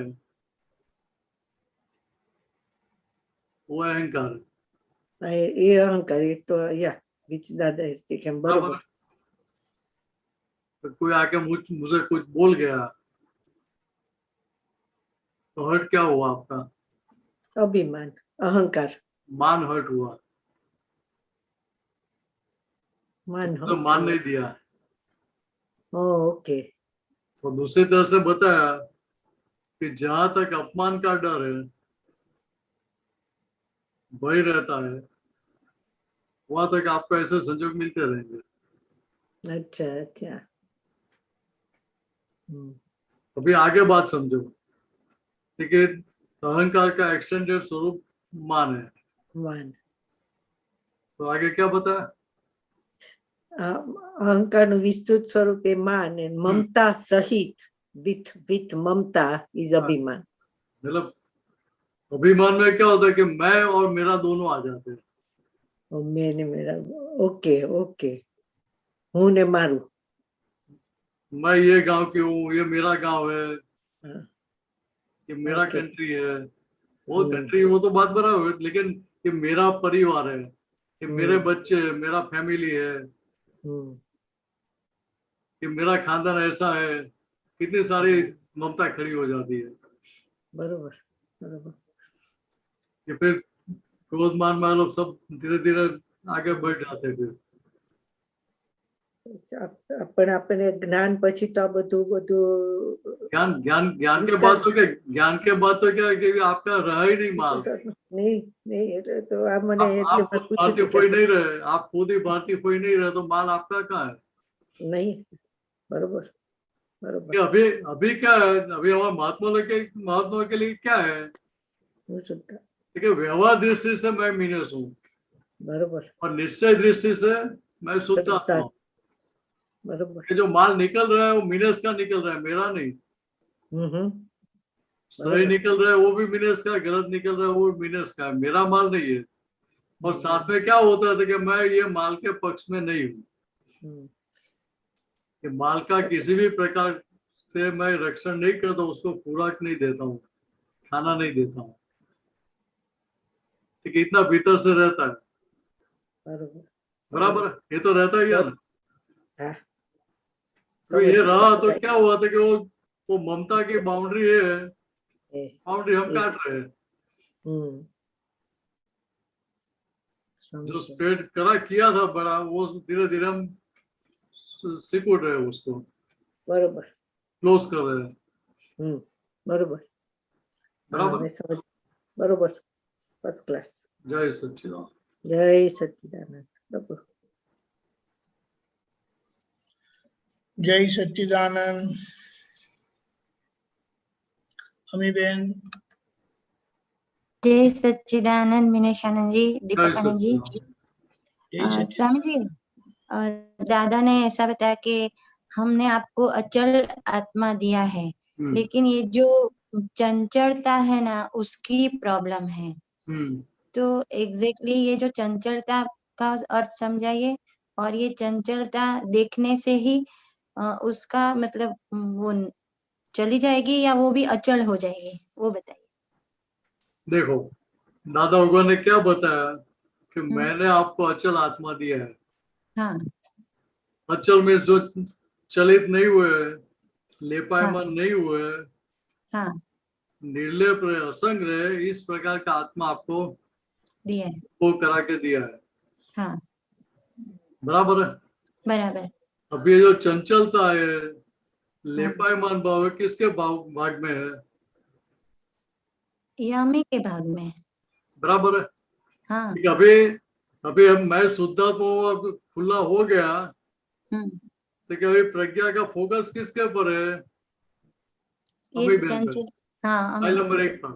वो अहंकार है। એ અહંકાર એ તો યા बीच दादा है बरोबर। तो कोई आके मुझे कुछ बोल गया तो हर्ट क्या हुआ आपका? अभिमान अहंकार। मान हर्ट हुआ। मान तो मान नहीं दिया। ओके और दूसरी तरह से बताया कि जहां तक अपमान का डर है, भय रहता है, वहां तक आपको ऐसे संजोग मिलते रहेंगे। अच्छा अच्छा अभी आगे बात समझो। ठीक है, अहंकार का एक्सटेंडेड स्वरूप मान है। मान तो आगे क्या बताया? અહંકારનું વિસ્તૃત સ્વરૂપે માન and મમતા સહિત with મમતા is અભિમાન. मतलब अभिमान में क्या होता है कि मैं और मेरा दोनों आ जाते हैं। और मैंने मेरा ओके ओके હું ને મારું. मैं ये गांव की हूँ, ये मेरा गांव है, हाँ, ये मेरा Okay. कंट्री है, वो कंट्री, वो तो बात बराबर है, लेकिन ये मेरा परिवार है, ये मेरे बच्चे है, मेरा फैमिली है, હમ, कि मेरा खानदान ऐसा है, कितनी सारी ममता खड़ी हो जाती है। બરોબર બરોબર कि फिर क्रोध मान में लोग सब धीरे धीरे आगे बढ़ जाते हैं। फिर પણ આપણને જ્ઞાન પછી તો આ બધું બધું ज्ञान ज्ञान ज्ञान के बाद तो क्या, ज्ञान के बाद तो क्या है कि आपका रहा ही नहीं माल। નહીં નહીં એટલે તો આ મને એટલે आप भारतीय कोई नहीं रहे, आप खुद ही भारतीय कोई नहीं रहे, तो माल आपका कहाँ है? નહીં બરોબર બરોબર कि अभी अभी क्या है, अभी हमारे महात्मा के लिए क्या है? હું શુદ્ધ देखिए, व्यवहार दृष्टि से मैं मीनस हूँ બરોબર और निश्चय दृष्टि से मैं शुद्ध आत्मा हूँ। બરોબર कि जो माल निकल रहा है वो मीनस का निकल रहा है, मेरा नहीं। હમ सही निकल रहा है वो भी मीनस का, गलत निकल रहा है वो भी मीनस का है, मेरा माल नहीं है। और साथ में क्या होता है कि मैं ये माल के पक्ष में नहीं हूँ, कि माल का किसी भी प्रकार से मैं रक्षण नहीं करता, उसको खुराक नहीं देता हूँ, खाना नहीं देता हूँ। ठीक है, इतना भीतर से रहता है। બરોબર बराबर है? ये तो रहता ही है ना। हाँ तो ये रहा तो क्या हुआ था कि वो ममता की बाउंड्री है, એ, बाउंड्री हम काट रहे हैं। હમ जो स्प्रेड करा किया था बड़ा, वो धीरे धीरे हम सिकुड़ रहे हैं, उसको બરોબર क्लोज कर रहे हैं। બરોબર बराबर। હવે સમજ બરોબર ફર્સ્ટ ક્લાસ. जय सच्चिदानंद। જય સચ્ચિદાનંદ પ્રભુ. जय सच्चिदानंद। अमीबेन। जय सच्चिदानंद विनेश आनंद जी, दीपक जय आनंद जी। जय सच्चिदानंद। स्वामी जी, दादा ने ऐसा बताया कि हमने आपको अचल आत्मा दिया है, लेकिन ये जो चंचलता है ना, उसकी प्रॉब्लम है। तो एग्जैक्टली ये जो चंचलता का अर्थ समझाइए, और ये चंचलता देखने से ही उसका मतलब वो चली जाएगी या वो भी अचल हो जाएगी, वो बताइए। देखो, दादा भगवान ने क्या बताया कि मैंने आपको अचल आत्मा दिया है। हाँ अचल में जो चलित नहीं हुए, लेपायमान नहीं हुए, हाँ निर्लेप रहे, असंग रहे, इस प्रकार का आत्मा आपको दिया है। वो करा के दिया है। हाँ बराबर है। बराबर। अब ये जो चंचलता है, लेपायमान भाव है, किसके भाग में है? यामी के भाग में। बराबर है। हाँ अभी हम मैं शुद्धात्मा खुला हो गया, लेकिन अभी प्रज्ञा का फोकस किसके ऊपर है? ये चंचल। हाँ फाइल नंबर 1 पर।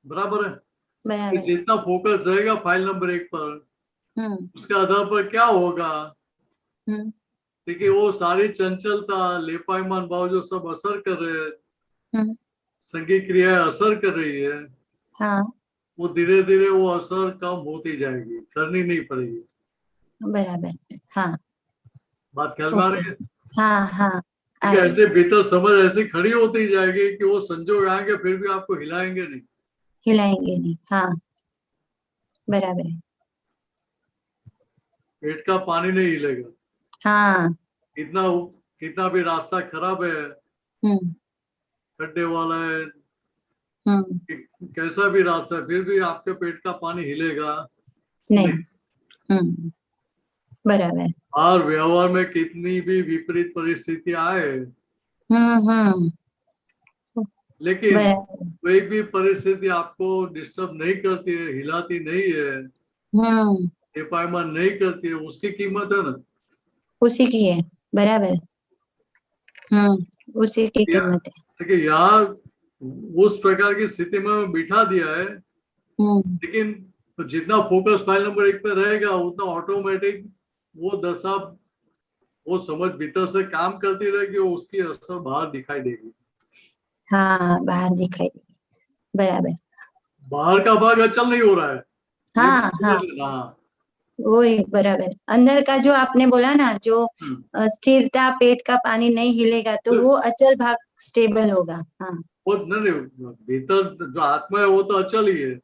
बराबर है। बराबर। जितना फोकस रहेगा फाइल नंबर 1 पर, उसके आधार पर क्या होगा? देखिए, वो सारी चंचलता, लेपायमान भाव जो सब असर कर रहे हैं, संगी क्रिया असर कर रही है, हाँ वो धीरे धीरे वो असर कम होती जाएगी, करनी नहीं पड़ेगी। बराबर। हाँ बात ख्याल में आ रही है? हाँ हाँ ठीक है, ऐसे भीतर समझ ऐसी खड़ी होती जाएगी कि वो संजोग आएंगे फिर भी आपको हिलाएंगे नहीं, हिलाएंगे नहीं। हाँ बराबर है। पेट का पानी नहीं हिलेगा। हाँ कितना भी रास्ता खराब है, खड्डे वाला है, कैसा भी रास्ता है, फिर भी आपके पेट का पानी हिलेगा नहीं। बराबर। और व्यवहार में कितनी भी विपरीत परिस्थिति आए, हम्म। लेकिन बराबर। कोई भी परिस्थिति आपको डिस्टर्ब नहीं करती है, हिलाती नहीं है, हम्म। पायमान नहीं करती है, उसकी कीमत है ना। उसी की है। बराबर। उसी की कीमत है। देखिए यहाँ उस प्रकार की स्थिति में बिठा दिया है, लेकिन तो जितना फोकस फाइल नंबर 1 पे रहेगा उतना ऑटोमेटिक वो दशा, वो समझ भीतर से काम करती रहेगी, उसकी असर बाहर दिखाई देगी। हाँ, बाहर दिखाई देगी। बराबर। बाहर का भाग अचल नहीं हो रहा है, ये हाँ समझ हाँ, लेना। हाँ। वही बराबर। अंदर का जो आपने बोला ना, जो स्थिरता, पेट का पानी नहीं हिलेगा, तो वो अचल भाग स्टेबल होगा। हाँ वो नहीं, भीतर जो आत्मा है वो तो अचल ही है,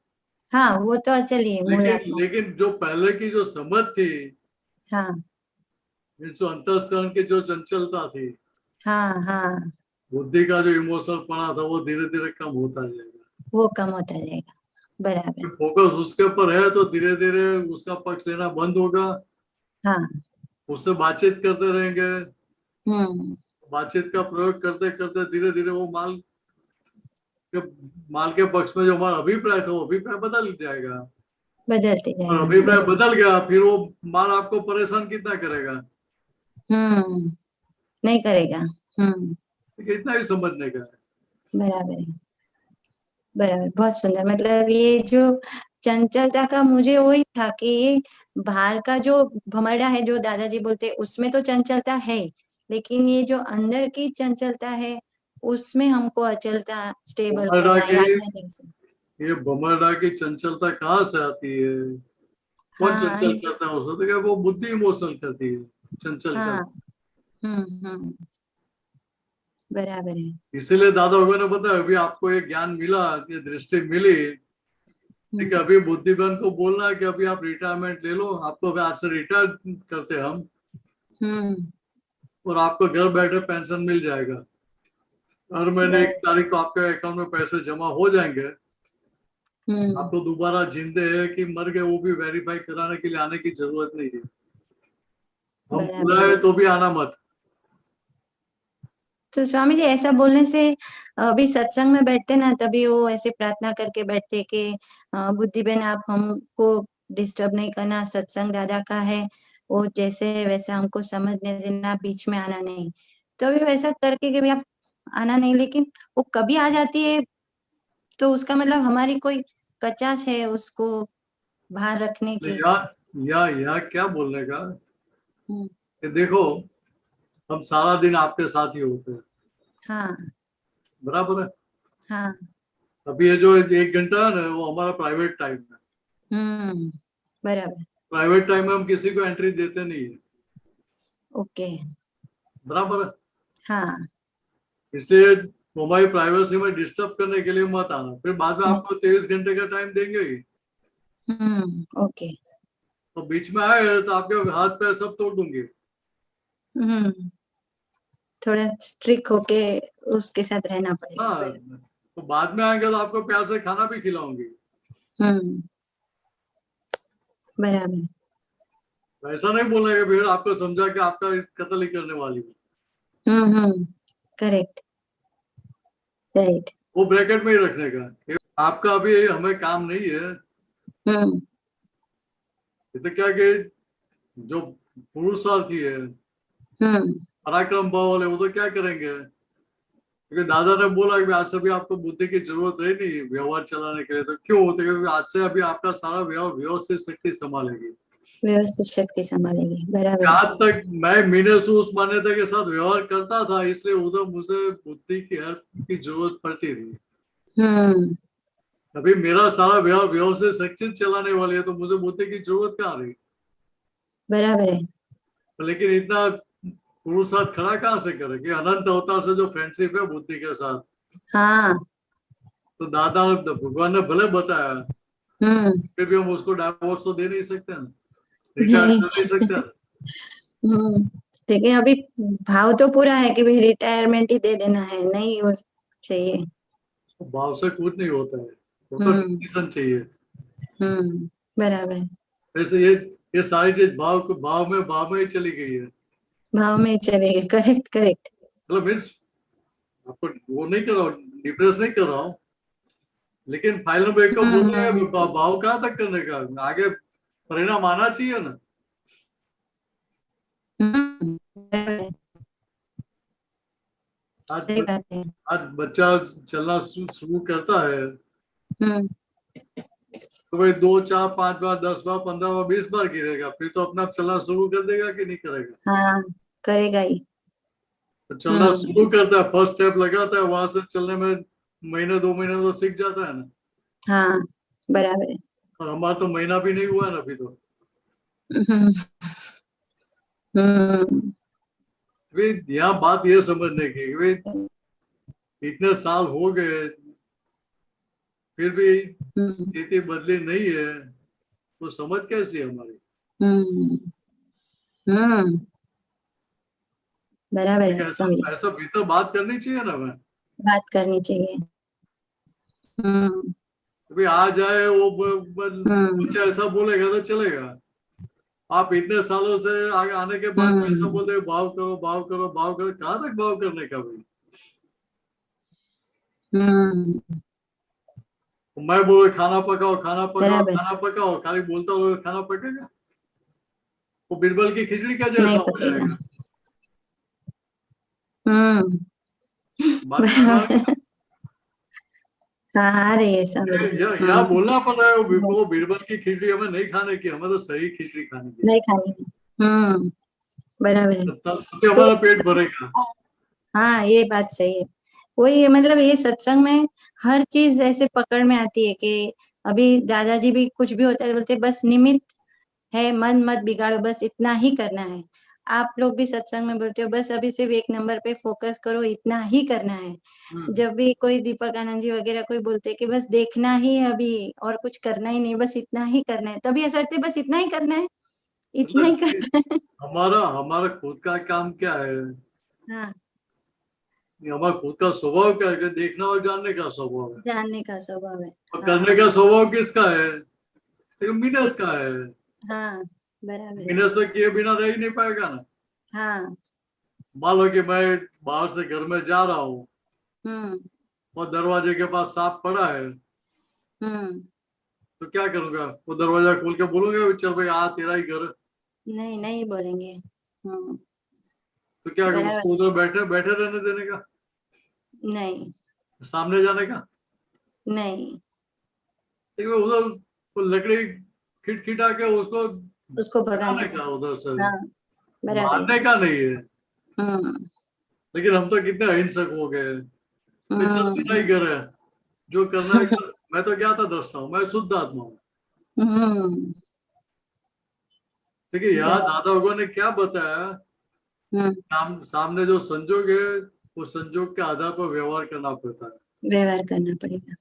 हाँ, वो तो अचल ही है, मूल लेकिन आत्मा। लेकिन जो पहले की जो समझ थी, हाँ जो अंतस्करण की जो चंचलता थी, हाँ हाँ, बुद्धि का जो इमोशनल पड़ा था, वो धीरे धीरे कम होता जाएगा। वो कम होता जाएगा। बराबर। फोकस उसके ऊपर है तो धीरे धीरे उसका पक्ष लेना बंद होगा, हाँ। उससे बातचीत करते रहेंगे, हम्म। बातचीत का प्रयोग करते करते धीरे धीरे वो माल के पक्ष में जो हमारा अभिप्राय था, वो अभिप्राय बदल जाएगा। बदलते और जाएगा। अभिप्राय बराबर। बदल गया, फिर वो माल आपको परेशान कितना करेगा, नहीं करेगा। इतना ही समझने का है। बराबर है। बराबर, बहुत सुंदर। मतलब ये जो चंचलता का मुझे वही था कि ये बाहर का जो भमरड़ा है, जो दादाजी बोलते, उसमें तो चंचलता है, लेकिन ये जो अंदर की चंचलता है, उसमें हमको अचलता स्टेबल भमरडा करना है, की आत्मा दिन से। ये भमरडा की चंचलता कहाँ से आती है? कौन हाँ चंचल करता है उसको? तो वो बुद्धि इमोशनल करती है, चंचल हाँ। कर। हम्म। बराबर है। इसीलिए दादा भगवान ने बताया, अभी आपको ये ज्ञान मिला, ये दृष्टि मिली, ठीक है, अभी बुद्धिमान को बोलना है कि अभी आप रिटायरमेंट ले लो, आपको अभी आज से रिटायर करते हैं हम, और आपको घर बैठे पेंशन मिल जाएगा, हर महीने 1 तारीख को आपके अकाउंट में पैसे जमा हो जाएंगे। आपको दोबारा जिंदे है कि मर गए वो भी वेरीफाई कराने के लिए आने की जरूरत नहीं है, हम बुलाए तो भी आना मत। तो स्वामी जी, ऐसा बोलने से अभी सत्संग में बैठते ना, तभी वो ऐसे प्रार्थना करके बैठते कि बुद्धि बहन आप हमको डिस्टर्ब नहीं करना, सत्संग दादा का है, वो जैसे है वैसा हमको समझने देना, बीच में आना नहीं। तो अभी वैसा करके कि आप आना नहीं, लेकिन वो कभी आ जाती है तो उसका मतलब हमारी कोई कचास है उसको बाहर रखने की। या क्या बोलने का कि देखो, हम सारा दिन आपके साथ ही होते हैं, हाँ बराबर है। हाँ। अभी ये जो 1 घंटा है ना, वो हमारा प्राइवेट टाइम है। बराबर। प्राइवेट टाइम में हम किसी को एंट्री देते नहीं है, ओके। बराबर है। हाँ। इसलिए हमारी प्राइवेसी में डिस्टर्ब करने के लिए मत आना, फिर बाद में आपको 23 घंटे का टाइम देंगे ही, ओके। तो बीच में आए तो आपके हाथ पैर सब तोड़ दूंगी। थोड़ा स्ट्रिक्ट होके उसके साथ रहना पड़ेगा। हाँ, तो बाद में आएंगे तो आपको प्यार से खाना भी खिलाऊंगी। बराबर। ऐसा नहीं बोलना कि फिर आपको समझा कि आपका कत्ल ही करने वाली हूँ। करेक्ट। राइट। वो ब्रैकेट में ही रखने का, आपका अभी हमें काम नहीं है। ये तो क्या कि जो पुरुषार्थी है, पराक्रम भाव वाले, वो तो क्या करेंगे, क्योंकि दादा ने बोला कि आज से भी आपको बुद्धि की जरूरत रही नहीं व्यवहार चलाने के लिए, तो क्यों होते, क्योंकि आज से अभी आपका सारा व्यवहार व्यवस्थित शक्ति संभालेगी, व्यवस्थित शक्ति संभालेगी। बराबर। आज तक मैं मीनेस उस मान्यता के साथ व्यवहार करता था, इसलिए उधर मुझे बुद्धि की हेल्प की जरूरत पड़ती थी। अभी मेरा सारा व्यवहार व्यवस्थित शक्ति चलाने वाली है, तो मुझे बुद्धि की जरूरत कहाँ रही। बराबर है। लेकिन इतना पुरुषार्थ खड़ा कहाँ से करे कि अनंत अवतार से जो फ्रेंडशिप है बुद्धि के साथ। हाँ। तो दादा भगवान ने भले बताया, फिर भी हम उसको डाइवोर्स तो दे नहीं सकते ना, रिटायर कर नहीं सकते। लेकिन अभी भाव तो पूरा है कि भाई रिटायरमेंट ही दे देना है, नहीं वो चाहिए। भाव से कुछ नहीं होता है, वो तो डिसीजन चाहिए। बराबर। वैसे ये ये सारी चीज भाव में ही चली गई है। भाव में चले गए, करेक्ट करेक्ट। मतलब मीन्स आपको वो नहीं कर रहा हूँ, डिप्रेस नहीं कर रहा हूँ, लेकिन फाइनल ब्रेकअप बोलना है, भाव कहाँ तक करने का, आगे परिणाम आना चाहिए ना। सही बात है। आज बच्चा चलना शुरू करता है तो भाई 2 4 5 बार 10 बार 15 बार 20 बार गिरेगा, फिर तो अपना चलना शुरू कर देगा कि नहीं करेगा। हाँ करेगा ही। तो चलना शुरू करता है, फर्स्ट स्टेप लगाता है, वहां से चलने में महीने 2 महीने तो सीख जाता है ना। हाँ बराबर है। और हमारा तो महीना भी नहीं हुआ है ना अभी तो। यहाँ बात ये समझने की इतने साल हो गए फिर भी स्थिति बदली नहीं है, तो समझ कैसी है हमारी। बराबर है, समझ ऐसा भीतर बात करनी चाहिए ना, मैं बात करनी चाहिए। अभी आ जाए वो बच्चा ऐसा बोलेगा तो चलेगा। आप इतने सालों से आगे आने के बाद में ऐसा बोलते भाव करो भाव करो भाव करो, कहाँ तक भाव करने का भाई। मैं बोल खाना पकाओ खाना पकाओ खाना पकाओ, खाली बोलता हुआ खाना पकेगा? वो बिरबल की खिचड़ी का जैसा हो जाएगा। हाँ रे समझ यहाँ बोलना पड़ रहा है वो बिरबल की खिचड़ी हमें नहीं खाने की, हमें तो सही खिचड़ी खाने की, नहीं खानी। बराबर है, तो हमारा पेट भरेगा। हाँ ये बात सही है। वही मतलब ये सत्संग में हर चीज ऐसे पकड़ में आती है कि अभी दादाजी भी कुछ भी होता है बोलते बस निमित्त है, मन मत बिगाड़ो, बस इतना ही करना है। आप लोग भी सत्संग में बोलते हो बस अभी सिर्फ एक नंबर पे फोकस करो, इतना ही करना है। जब भी कोई दीपक आनंद जी वगैरह कोई बोलते हैं कि बस देखना ही है अभी और कुछ करना ही नहीं, बस इतना ही करना है, तभी ऐसा लगता है बस इतना ही करना है, इतना ही करना है। हमारा खुद का काम क्या है, हाँ हमारा खुद का स्वभाव क्या है, देखना और जानने का स्वभाव है, जानने का स्वभाव है। और करने का स्वभाव किसका है, मीनस का है। हाँ बराबर है। मीनस तो किए बिना रह ही नहीं पाएगा ना। हाँ मान लो कि मैं बाहर से घर में जा रहा हूँ और दरवाजे के पास सांप पड़ा है, तो क्या करूंगा, वो दरवाजा खोल के बोलूंगा चल भाई आ तेरा ही घर। नहीं बोलेंगे। तो क्या करूँ, उधर बैठे बैठे रहने देने का, नहीं सामने जाने का नहीं, उधर वो लकड़ी खिटखिटा के उसको भगाने का उधर से। हाँ, मारने का नहीं है। लेकिन हम तो कितने अहिंसक हो गए, मेरा ही घर है, जो करना है मैं तो क्या था दृष्टा हूँ, मैं शुद्ध आत्मा हूँ। देखिए यहाँ दादा भगवान ने क्या बताया, सामने जो संजोग है वो संजोग के आधार पर व्यवहार करना पड़ता है, व्यवहार करना पड़ेगा।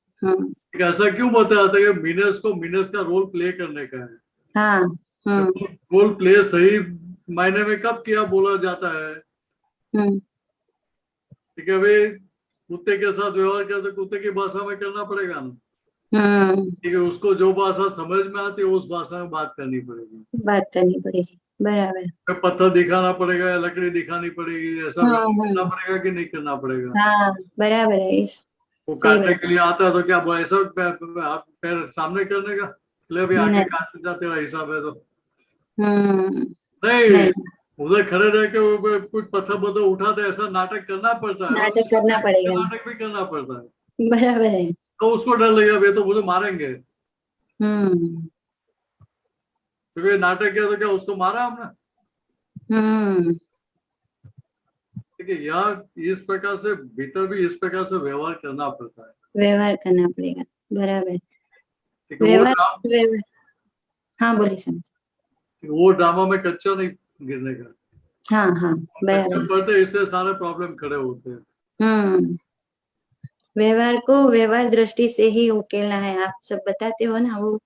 ऐसा क्यों बताया था कि मीनस को मीनस का रोल प्ले करने का है। हाँ रोल प्ले सही मायने में कब किया बोला जाता है, ठीक है भाई कुत्ते के साथ व्यवहार करते कुत्ते की भाषा में करना पड़ेगा ना, ठीक है उसको जो भाषा समझ में आती है उस भाषा में बात करनी पड़ेगी, बराबर। पत्थर दिखाना पड़ेगा या लकड़ी दिखानी पड़ेगी, ऐसा करना पड़ेगा कि नहीं करना पड़ेगा। हाँ बराबर है। वो काटने के लिए आता है तो क्या ऐसा पैर सामने करने का, ले भाई आगे काट जाते तेरा हिसाब है तो नहीं, उधर खड़े रह के कुछ पत्थर उठाते ऐसा नाटक करना पड़ता है, नाटक करना पड़ेगा, नाटक भी करना पड़ता है, बराबर है। तो उसको डर लगेगा वे तो मुझे मारेंगे, तो वे नाटक किया तो क्या उसको मारा हमने। देखिए यहाँ इस प्रकार से भीतर भी इस प्रकार से व्यवहार करना पड़ता है, व्यवहार करना पड़ेगा, बराबर। व्यवहार हाँ बोलिए समझ। वो ड्रामा में कच्चा नहीं गिरने का। हाँ बराबर। पढ़ते इससे सारे प्रॉब्लम खड़े होते हैं। व्यवहार को व्यवहार दृष्टि से ही उकेलना है, आप सब बताते हो ना, वो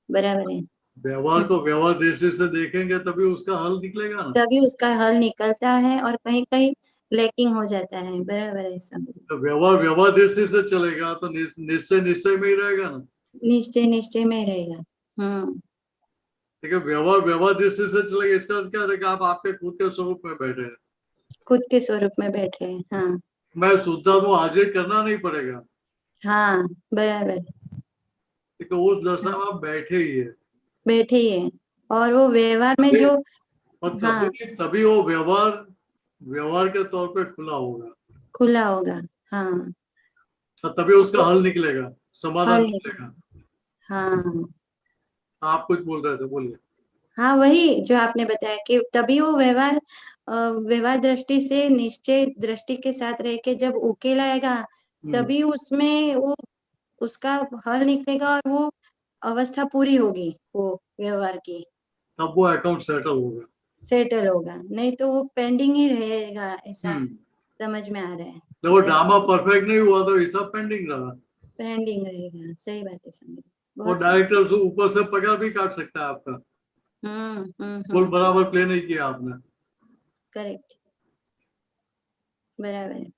बराबर है। व्यवहार को व्यवहार दृष्टि से देखेंगे तभी उसका हल निकलेगा ना, तभी उसका हल निकलता है और कहीं कहीं लैकिंग हो जाता है, बराबर है समझ। तो व्यवहार दृष्टि से चलेगा तो निश्चय में ही रहेगा ना, निश्चय में रहेगा। देखिए व्यवहार दृष्टि से चलेगा, इसका अर्थ क्या है कि आप आपके खुद के स्वरूप में बैठे हैं। खुद के स्वरूप में बैठे हैं। हाँ मैं शुद्धा को हाजिर करना नहीं पड़ेगा, हाँ बराबर, क्योंकि उस दशा में आप बैठे ही है। बैठे ही है। और वो व्यवहार में जो, और हाँ तभी वो व्यवहार के तौर पे खुला होगा, खुला होगा। हाँ और तभी उसका हल निकलेगा, समाधान हल निकलेगा। हाँ आप कुछ बोल रहे थे, बोलिए। हाँ, वही जो आपने बताया कि तभी वो व्यवहार दृष्टि से निश्चय दृष्टि के साथ रह के जब उकेल आएगा, तभी उसमें वो उसका हल निकलेगा और वो अवस्था पूरी होगी वो व्यवहार की, तब वो अकाउंट सेटल होगा। सेटल होगा। नहीं तो वो पेंडिंग ही रहेगा, ऐसा हम्म। समझ में आ रहा है। जब वो ड्रामा परफेक्ट नहीं हुआ तो हिसाब पेंडिंग रहा। पेंडिंग रहेगा, सही बात है, समझ वो बहुत डायरेक्टर से ऊपर से पगार भी काट सकता है आपका, फुल बराबर प्ले नहीं किया आपने। करेक्ट, बराबर है,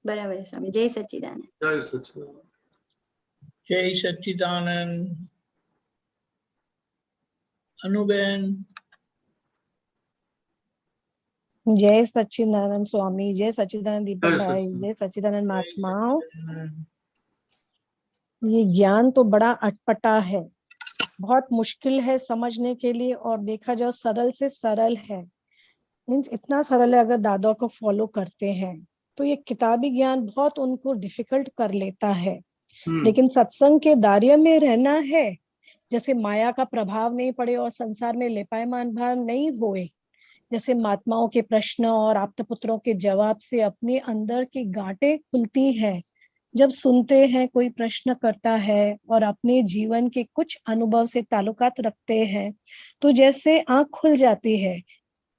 बराबर है स्वामी। जय सच्चिदानंद। जय सच्चिदानंद। जय सच्चिदानंद। अनुबेन। जय सच्चिदानंद स्वामी, जय सच्चिदानंद दीपक जय भाई, सच्चिदानंद। जय सच्चिदानंद जय महात्माओं। सच्चिदानंद। ये ज्ञान तो बड़ा अटपटा है, बहुत मुश्किल है समझने के लिए, और देखा जाओ सरल से सरल है। मीन्स इतना सरल है, अगर दादा को फॉलो करते हैं तो ये किताबी ज्ञान बहुत उनको डिफिकल्ट कर लेता है। लेकिन सत्संग के दायरे में रहना है, जैसे माया का प्रभाव नहीं पड़े और संसार में लेपायमान भाव नहीं होए, जैसे महात्माओं के प्रश्न और आप्त पुत्रों के जवाब से अपने अंदर की गांठें खुलती हैं। जब सुनते हैं, कोई प्रश्न करता है और अपने जीवन के कुछ अनुभव से ताल्लुकात रखते हैं, तो जैसे आंख खुल जाती है।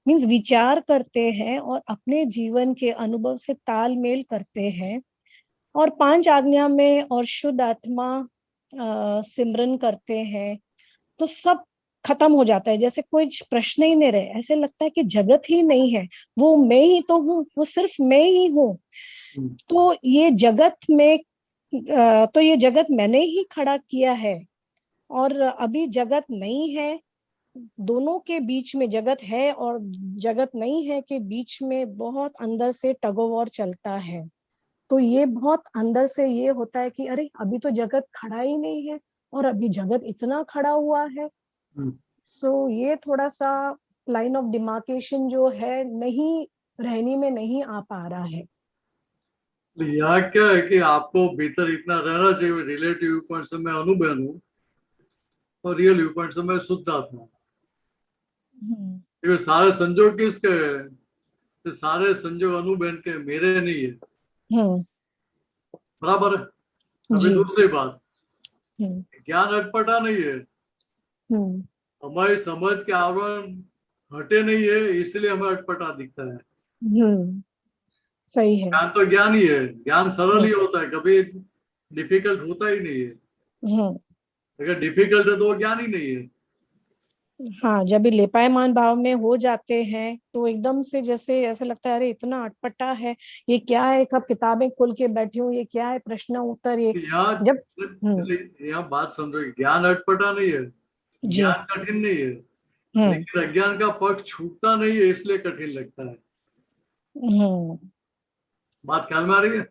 मीन्स विचार करते हैं और अपने जीवन के अनुभव से तालमेल करते हैं, और 5 आज्ञा में और शुद्ध आत्मा सिमरन करते हैं, तो सब खत्म हो जाता है। जैसे कोई प्रश्न ही नहीं रहे, ऐसे लगता है कि जगत ही नहीं है, वो मैं ही तो हूँ, वो सिर्फ मैं ही हूँ। तो ये जगत मैंने ही खड़ा किया है, और अभी जगत नहीं है। दोनों के बीच में, जगत है और जगत नहीं है के बीच में बहुत अंदर से टग ऑफ वॉर चलता है। तो ये बहुत अंदर से ये होता है कि अरे अभी तो जगत खड़ा ही नहीं है, और अभी जगत इतना खड़ा हुआ है। सो ये थोड़ा सा लाइन ऑफ डिमार्केशन जो है, नहीं रहने में नहीं आ पा रहा है। यहाँ क्या है कि आपको भीतर इतना रहना चाहिए, रिलेटिव व्यू पॉइंट से मैं अनुभव हूँ और रियल व्यू पॉइंट से मैं शुद्ध आत्मा हूँ। सारे संजोग किसके हैं? तो सारे संजोग अनुभव के, मेरे नहीं है। बराबर है। अभी दूसरी बात, ज्ञान अटपटा नहीं है, हमारी समझ के आवरण हटे नहीं है, इसलिए हमें अटपटा दिखता है। सही है। ज्ञान तो ज्ञान ही है, ज्ञान सरल ही होता है, कभी डिफिकल्ट होता ही नहीं है। अगर डिफिकल्ट है तो वो ज्ञान ही नहीं है। हाँ, जब भी लेपायमान भाव में हो जाते हैं तो एकदम से जैसे ऐसा लगता है अरे इतना अटपटा है, ये क्या है, कब किताबें खोल के बैठी हूँ, ये क्या है, प्रश्न उत्तर, ये यहाँ बात समझो, ज्ञान अटपटा नहीं है, ज्ञान कठिन नहीं है, लेकिन अज्ञान का पक्ष छूटता नहीं है, इसलिए कठिन लगता है। बात ख्याल में आ रही है?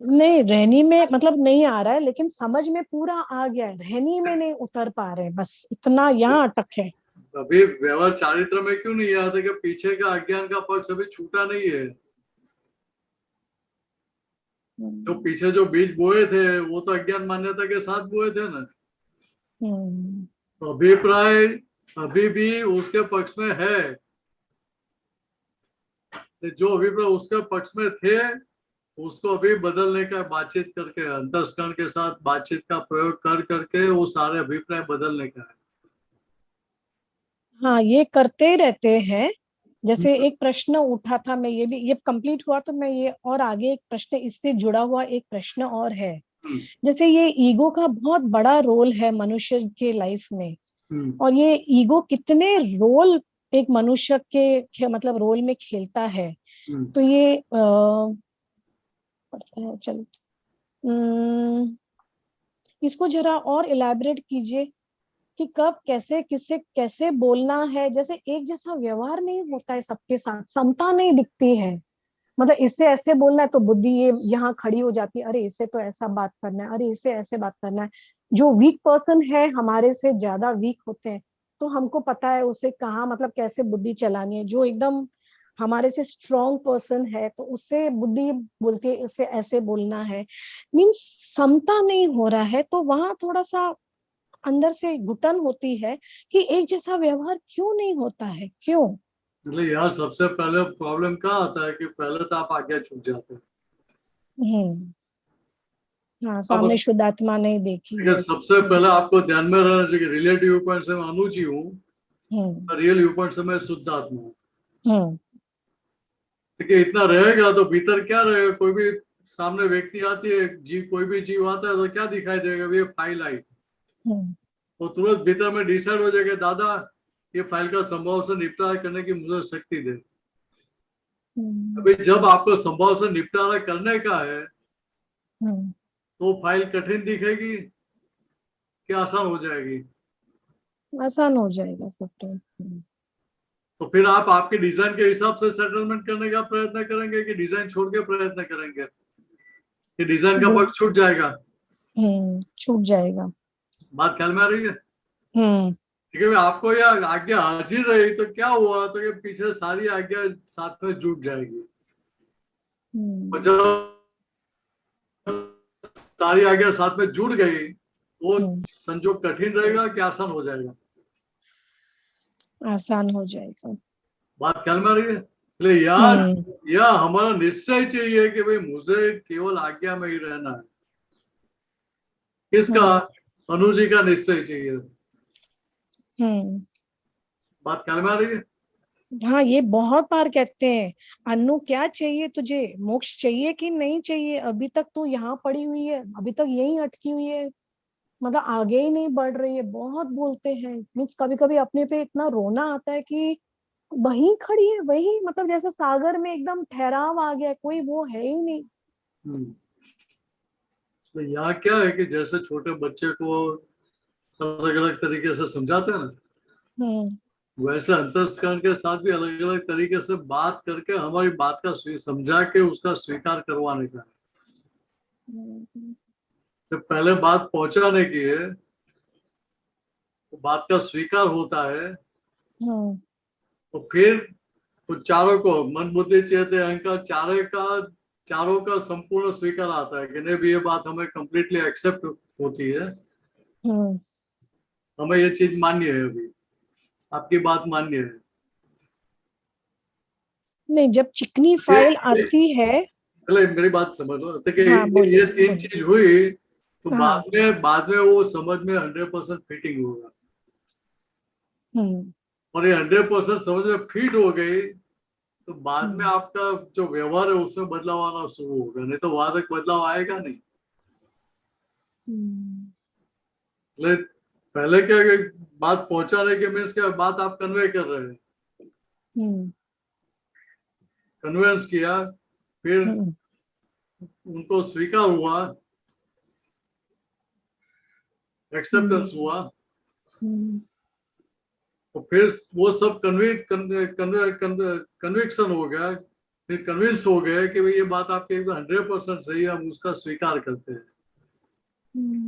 नहीं, रहनी में मतलब नहीं आ रहा है, लेकिन समझ में पूरा आ गया है, रहनी में नहीं उतर पा रहे, बस इतना यहाँ अटक है। अभी व्यवहार चारित्र में क्यों नहीं आता कि पीछे का अज्ञान का पक्ष अभी छूटा नहीं है। जो पीछे जो बीज बोए थे वो तो अज्ञान मान्यता के साथ बोए थे ना। तो अभिप्राय अभी भी उसके पक्ष में है, जो अभिप्राय उसके पक्ष में थे उसको अभी बदलने का, बातचीत करके, अंतस्करण के साथ बातचीत का प्रयोग कर करके वो सारे अभिप्राय बदलने का है। हाँ, ये करते ही रहते हैं। जैसे एक प्रश्न उठा था, मैं ये कंप्लीट हुआ तो मैं ये और आगे एक प्रश्न इससे जुड़ा हुआ एक प्रश्न और है। जैसे ये ईगो का बहुत बड़ा रोल है मनुष्य के लाइफ में, और ये ईगो कितने रोल एक मनुष्य के मतलब रोल में खेलता है। तो ये चलो इसको जरा और इलैबोरेट कीजिए कि कब कैसे किससे कैसे बोलना है। जैसे एक जैसा व्यवहार नहीं होता है सबके साथ, समता नहीं दिखती है। मतलब इससे ऐसे बोलना है तो बुद्धि ये यहाँ खड़ी हो जाती है, अरे इससे तो ऐसा बात करना है, अरे इससे ऐसे बात करना है। जो वीक पर्सन है, हमारे से ज्यादा वीक होते हैं, तो हमको पता है उसे कहाँ मतलब कैसे बुद्धि चलानी है। जो एकदम हमारे से स्ट्रॉन्ग पर्सन है तो उससे बुद्धि बोलती है इससे ऐसे बोलना है। मीन्स समता नहीं हो रहा है, तो वहां थोड़ा सा अंदर से घुटन होती है कि एक जैसा व्यवहार क्यों नहीं होता है, क्यों। मतलब यार सबसे पहले प्रॉब्लम क्या आता है कि पहले तो आप आज्ञा छूट जाते हैं। हाँ, सामने शुद्ध आत्मा नहीं देखी है। सबसे पहले आपको ध्यान में रहना चाहिए रिलेटिव व्यू पॉइंट से मैं अनुजी हूँ, रियल व्यू पॉइंट से मैं शुद्ध आत्मा हूँ। ठीक है, इतना रहेगा तो भीतर क्या रहेगा, कोई भी सामने व्यक्ति आती है, जीव कोई भी जीव आता है तो क्या दिखाई देगा, ये फाइल आई, वो तुरंत भीतर में डिसाइड हो जाएगा दादा ये फाइल का संभव से निपटारा करने की मुझे शक्ति दे। अभी जब आपको संभव से निपटारा करने का है तो फाइल कठिन दिखेगी कि आसान हो जाएगी? आसान हो जाएगा फिर तो फिर आप आपके डिजाइन के हिसाब से सेटलमेंट करने का प्रयत्न करेंगे कि डिजाइन छोड़ के प्रयत्न करेंगे कि डिजाइन का पक्ष छूट जाएगा? छूट जाएगा। बात ख्याल में आ रही है? ठीक है, आपको यह आज्ञा हाजिर रही तो क्या हुआ, तो ये पीछे सारी आज्ञा साथ में जुट जाएगी। और जब सारी आज्ञा साथ में जुड़ गई वो संजोग कठिन रहेगा कि आसान हो जाएगा? आसान हो जाएगा। बात ख्याल में आ रही है? यह हमारा निश्चय चाहिए कि भाई मुझे केवल आज्ञा में ही रहना है। किसका? अनुजी का निश्चय चाहिए। बात ख्याल में आ रही है? हाँ, ये बहुत बार कहते हैं, अनु क्या चाहिए तुझे, मोक्ष चाहिए कि नहीं चाहिए, अभी तक तू यहाँ पड़ी हुई है, अभी तक यही अटकी हुई है, मतलब आगे ही नहीं बढ़ रही है। बहुत बोलते हैं। मीन्स कभी कभी अपने पे इतना रोना आता है कि वहीं खड़ी है, वही मतलब जैसे सागर में एकदम ठहराव आ गया, कोई वो है ही नहीं। तो यहाँ क्या है कि जैसे छोटे बच्चे को अलग अलग तरीके से समझाते हैं ना, वैसे अंतस्करण के साथ भी अलग अलग तरीके से बात करके हमारी बात का समझा के उसका स्वीकार करवाने का। तो पहले बात पहुंचाने की है, तो बात का स्वीकार होता है, तो फिर तो चारों को मन बुद्धि चेत अहंकार चारों का संपूर्ण स्वीकार आता है कि नहीं भी ये बात हमें कंप्लीटली एक्सेप्ट होती है, हमें ये चीज मान्य है, अभी आपकी बात मान्य है। नहीं, जब चिकनी फाइल आती है, पहले मेरी बात समझ लो। देखिए बोलिए, ये तीन चीज हुई तो हाँ। बाद में वो समझ में 100% फिटिंग होगा, और ये 100% समझ में फिट हो गई तो बाद में आपका जो व्यवहार है उसमें बदलाव आना शुरू होगा, नहीं तो वहां तक बदलाव आएगा नहीं। पहले क्या बात पहुंचाने के मीन्स क्या बात आप कन्वे कर रहे हैं, कन्वेंस किया, फिर उनको स्वीकार हुआ, एक्सेप्टेंस हुआ, तो फिर वो सब कन्विक्शन हो गया, फिर कन्विंस हो गए कि भाई ये बात आपके 100% सही है, हम उसका स्वीकार करते हैं।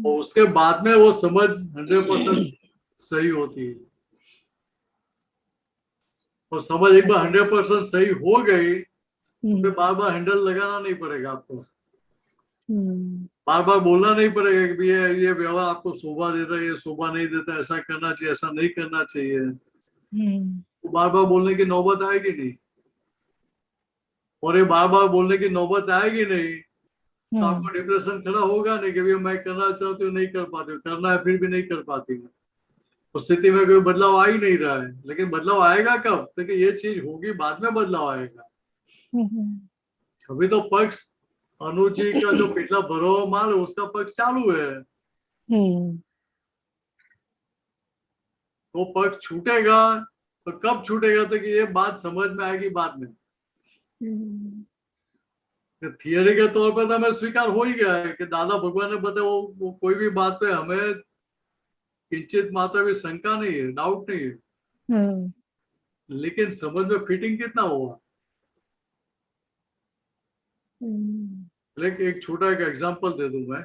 और उसके बाद में वो समझ 100% सही होती है, और समझ एक बार 100% सही हो गई तो फिर बार बार हैंडल लगाना नहीं पड़ेगा आपको, बार बार बोलना नहीं पड़ेगा कि ये व्यवहार आपको शोभा देता है, ये शोभा नहीं देता, ऐसा करना चाहिए, ऐसा नहीं करना चाहिए। तो बार बार बोलने की नौबत आएगी नहीं, और ये बार बार बोलने की नौबत आएगी नहीं तो आपको डिप्रेशन खड़ा होगा नहीं कि भैया मैं करना चाहती हूँ नहीं कर पाती हूँ, करना है फिर भी नहीं कर पाती हूँ। उस स्थिति में कोई बदलाव आ ही नहीं रहा है, लेकिन बदलाव आएगा कब? तो कि ये चीज होगी, बाद में बदलाव आएगा। अभी तो पक्ष अनुजी का जो पिछला भरो माल है उसका पक्ष चालू है, वो पक्ष छूटेगा तो कब छूटेगा? तो कि ये बात समझ में आएगी बाद में। थियरी के तौर पर तो हमें स्वीकार हो ही गया है कि दादा भगवान ने बताया वो कोई भी बात पे हमें किंचित मात्रा भी शंका नहीं है, डाउट नहीं है, लेकिन समझ में फिटिंग कितना हुआ। लेकिन एक छोटा एक एग्जांपल दे दूं मैं।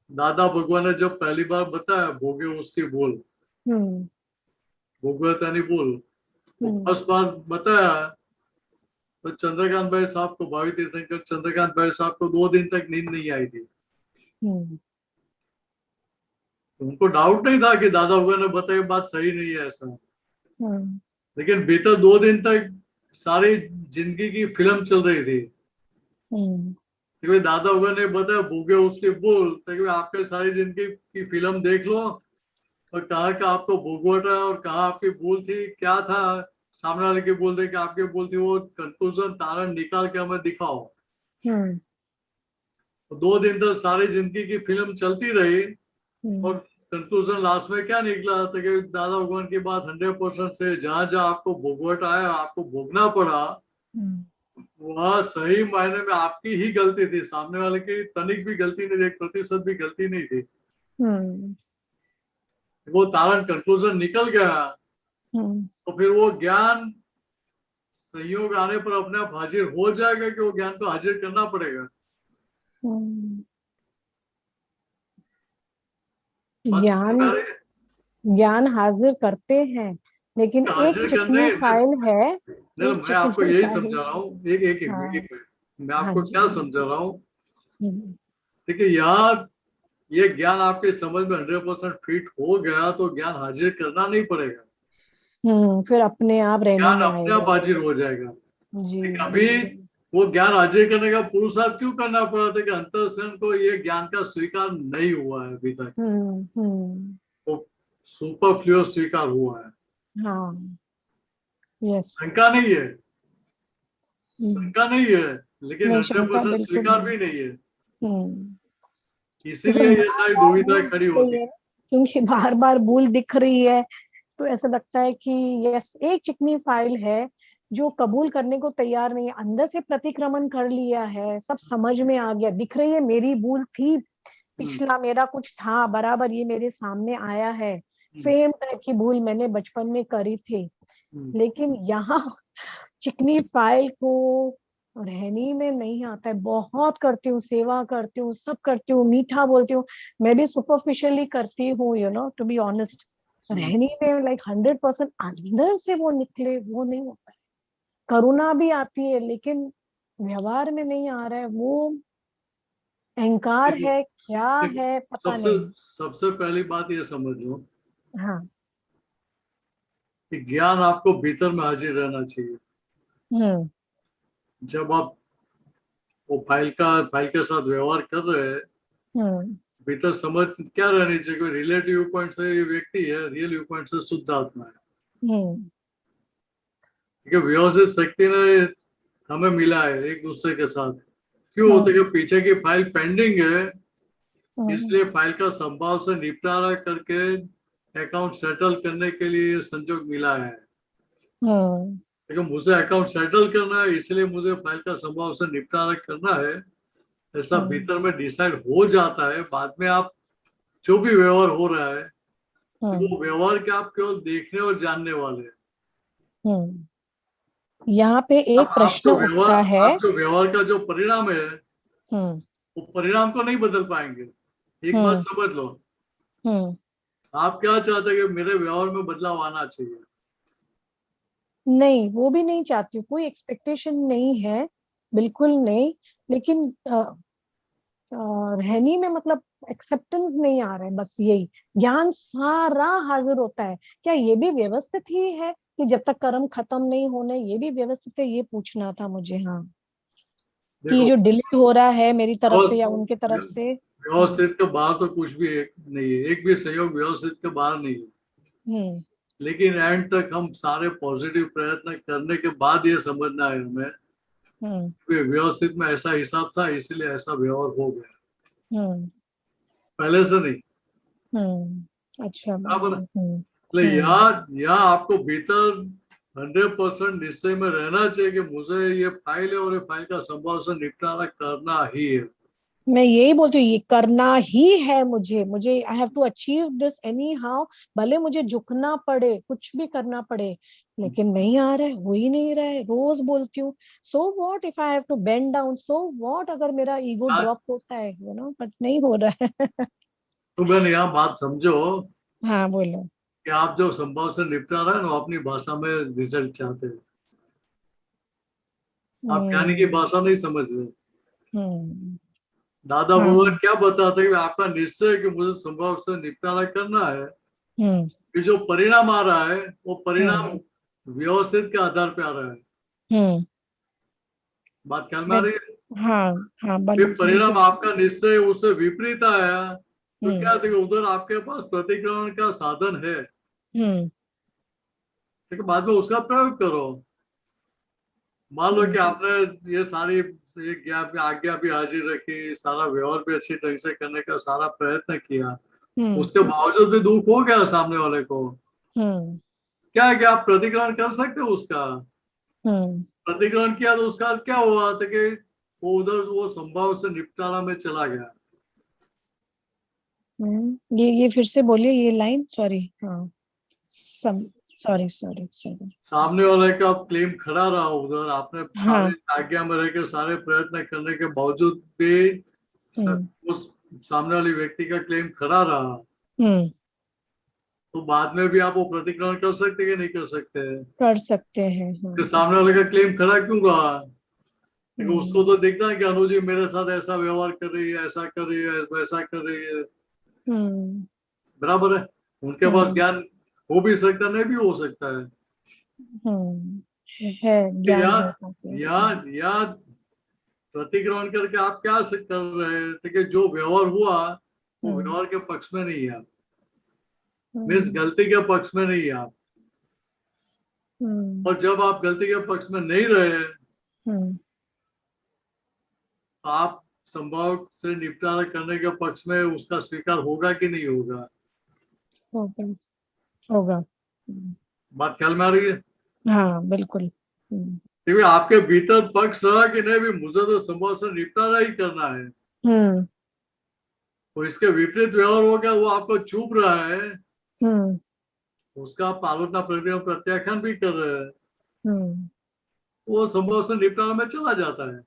दादा भगवान ने जब पहली बार बताया भोगे उसकी बोल, भोगवता नहीं बोल, फर्स्ट बार बताया तो चंद्रकांत भाई साहब को, भावी तीर्थंकर चंद्रकांत भाई साहब को 2 दिन तक नींद नहीं आई थी। उनको डाउट नहीं था कि दादा भगवान ने बताई बात सही नहीं है ऐसा, लेकिन भीतर 2 दिन तक सारी जिंदगी की फिल्म चल रही थी कि भाई दादा भगवान ने बताया भोगे उसके बोल, तो आपके सारी जिंदगी की फिल्म देख लो और कहाँ का आपको भोगवटा और कहाँ आपकी भूल थी, क्या था सामने वाले की बोल दे कि आपके बोल थी, वो कंक्लूजन तारण निकाल के हमें दिखाओ। तो 2 दिन तक सारी जिंदगी की फिल्म चलती रही और कंक्लूजन लास्ट में क्या निकला था कि दादा भगवान की बात 100% से, जहां जहां आपको भोगवट आया, आपको भोगना पड़ा, वह सही मायने में आपकी ही गलती थी, सामने वाले की तनिक भी गलती नहीं थी, 1% भी गलती नहीं थी। वो तारण कंक्लूजन निकल गया तो फिर वो ज्ञान संयोग आने पर अपने आप हाजिर हो जाएगा कि वो ज्ञान को हाजिर करना पड़ेगा। ज्ञान हाजिर करते हैं, लेकिन एक चिकनी फाइल है। मैं आपको यही समझा रहा हूँ, एक मिनट मैं आपको क्या समझा रहा हूँ। देखिए यहाँ ये ज्ञान आपके समझ में 100% फिट हो गया तो ज्ञान हाजिर करना नहीं पड़ेगा, फिर अपने आप रहने ज्ञान अपने आप हाजिर हो जाएगा जी। अभी वो ज्ञान हाजिर करने का पुरुषार्थ क्यों करना पड़ा था कि अंतःकरण को ये ज्ञान का स्वीकार नहीं हुआ है अभी तक, वो सुपरफ्लुअस स्वीकार हुआ है। शंका नहीं है, शंका नहीं है, लेकिन 100% स्वीकार भी नहीं है, इसीलिए ये सारी दुविधा खड़ी होती है। क्योंकि बार बार भूल दिख रही है तो ऐसा लगता है कि यस, एक चिकनी फाइल है जो कबूल करने को तैयार नहीं है, अंदर से प्रतिक्रमण कर लिया है, सब समझ में आ गया, दिख रही है मेरी भूल थी, पिछला मेरा कुछ था, बराबर ये मेरे सामने आया है, सेम टाइप की भूल मैंने बचपन में करी थी। लेकिन यहाँ चिकनी फाइल को रहनी में नहीं आता है। बहुत करती हूँ, सेवा करती हूँ, सब करती हूँ, मीठा बोलती हूँ, मैं भी सुपरफिशियली करती हूँ, you know, to be honest. रहनी में लाइक 100% अंदर से वो निकले, वो नहीं होता है। करुणा भी आती है लेकिन व्यवहार में नहीं आ रहा है, वो अहंकार है, क्या है पता नहीं। सबसे पहली बात ये समझ लो कि ज्ञान आपको भीतर में हाजिर रहना चाहिए। जब आप वो फाइल के साथ व्यवहार कर रहे हैं, भीतर समझ क्या रहनी चाहिए, रिलेटिव व्यू पॉइंट से ये व्यक्ति है, रियल व्यू पॉइंट से शुद्ध आत्मा है। व्यवस्थित शक्ति ने हमें मिला है एक दूसरे के साथ, क्यों होते कि पीछे की फाइल पेंडिंग है, इसलिए फाइल का संभाव से निपटारा करके अकाउंट सेटल करने के लिए संजोग मिला है। लेकिन मुझे अकाउंट सेटल करना है, इसलिए मुझे फाइल का संभाव से निपटारा करना है, ऐसा भीतर में डिसाइड हो जाता है। बाद में आप जो भी व्यवहार हो रहा है वो व्यवहार के आप केवल देखने और जानने वाले हैं। यहाँ पे एक प्रश्न उठता है, आप जो व्यवहार का जो परिणाम है वो परिणाम को नहीं बदल पाएंगे। एक बात समझ लो, आप क्या चाहते हैं कि मेरे व्यवहार में बदलाव आना चाहिए? नहीं, वो भी नहीं चाहती हूँ, कोई एक्सपेक्टेशन नहीं है, बिल्कुल नहीं। लेकिन रहनी में मतलब एक्सेप्टेंस नहीं आ रहा है, बस यही। ज्ञान सारा हाजिर होता है, क्या ये भी व्यवस्थित ही है कि जब तक कर्म खत्म नहीं होने ये भी व्यवस्थित है? ये पूछना था मुझे। हाँ, कि जो डिले हो रहा है मेरी तरफ से या उनके तरफ से, व्यवस्थित के बाहर तो कुछ भी नहीं है, एक भी संयोग व्यवस्थित के बाहर नहीं है। लेकिन एंड तक हम सारे पॉजिटिव प्रयत्न करने के बाद ये समझना है हमें व्यवस्थित में ऐसा हिसाब था, इसलिए ऐसा व्यवहार हो गया, पहले से नहीं। अच्छा, यहाँ आपको भीतर 100% निश्चय में रहना चाहिए कि मुझे ये फाइल है और ये फाइल का संभाव से निपटारा करना ही है। मैं यही बोलती हूँ, ये करना ही है मुझे, I have to achieve this anyhow, भले मुझे झुकना पड़े, कुछ भी करना पड़े, लेकिन नहीं आ रहा है, हो ही नहीं रहा है। रोज बोलती हूँ, so what if I have to bend down, so what अगर मेरा ईगो ड्रॉप होता है, बट नहीं हो रहा है। तो मैंने यहाँ बात समझो हाँ बोलो। कि आप जो संभव से निपटा रहे हैं ना, अपनी भाषा में रिजल्ट चाहते हैं। आप ज्ञानी की भाषा नहीं समझ रहे। दादा भगवान क्या बताते हैं कि आपका निश्चय है कि मुझे संभव से निपटारा करना है, कि जो परिणाम आ रहा है वो परिणाम व्यवस्थित के आधार पे आ रहा है। बात ख्याल में आ रही है? हाँ हाँ, परिणाम आपका निश्चय उससे विपरीत आया तो क्या देखो, उधर आपके पास प्रतिक्रमण का साधन है, ठीक है, बाद में उसका प्रयोग करो। मान लो कि आपने ये सारी आज्ञा भी हाजिर रखी, सारा व्यवहार भी अच्छी ढंग से करने का सारा प्रयत्न किया, उसके बावजूद भी दुख हो गया सामने वाले को, क्या है कि आप प्रतिक्रमण कर सकते हो उसका। प्रतिक्रमण किया तो उसका क्या हुआ था कि वो उधर वो संभाव से निपटारा में चला गया। ये फिर से बोलिए ये लाइन, सॉरी। हाँ, सॉरी। सामने वाले का क्लेम खड़ा रहा उधर, आपने सारे आज्ञा में रहकर सारे प्रयत्न करने के बावजूद भी उस सामने वाली व्यक्ति का क्लेम खड़ा रहा, तो बाद में भी आप वो प्रतिक्रमण कर सकते कि नहीं कर सकते? कर सकते हैं। तो सामने वाले का क्लेम खड़ा क्यों रहा? क्योंकि उसको तो दिखता है कि अनुजी मेरे साथ ऐसा व्यवहार कर रही है, ऐसा कर रही है, वैसा कर रही है, बराबर है। उनके पास ज्ञान हो भी सकता, नहीं भी हो सकता है। या प्रतिक्रमण करके आप क्या कर रहे थे कि जो व्यवहार हुआ वो व्यवहार के पक्ष में नहीं है आप, मीन्स गलती के पक्ष में नहीं है आप। और जब आप गलती के पक्ष में नहीं रहे तो आप संभव से निपटारा करने के पक्ष में उसका स्वीकार होगा कि नहीं होगा? होगा। बात ख्याल में आ रही है? हाँ बिल्कुल। क्योंकि आपके भीतर पक्ष रहा कि नहीं भी मुझे तो संभव से निपटारा ही करना है, तो इसके विपरीत व्यवहार हो गया, वो आपको चुभ रहा है, उसका आप आलोचना प्रत्याख्यान भी कर रहे हैं, वो संभव से निपटारा में चला जाता है।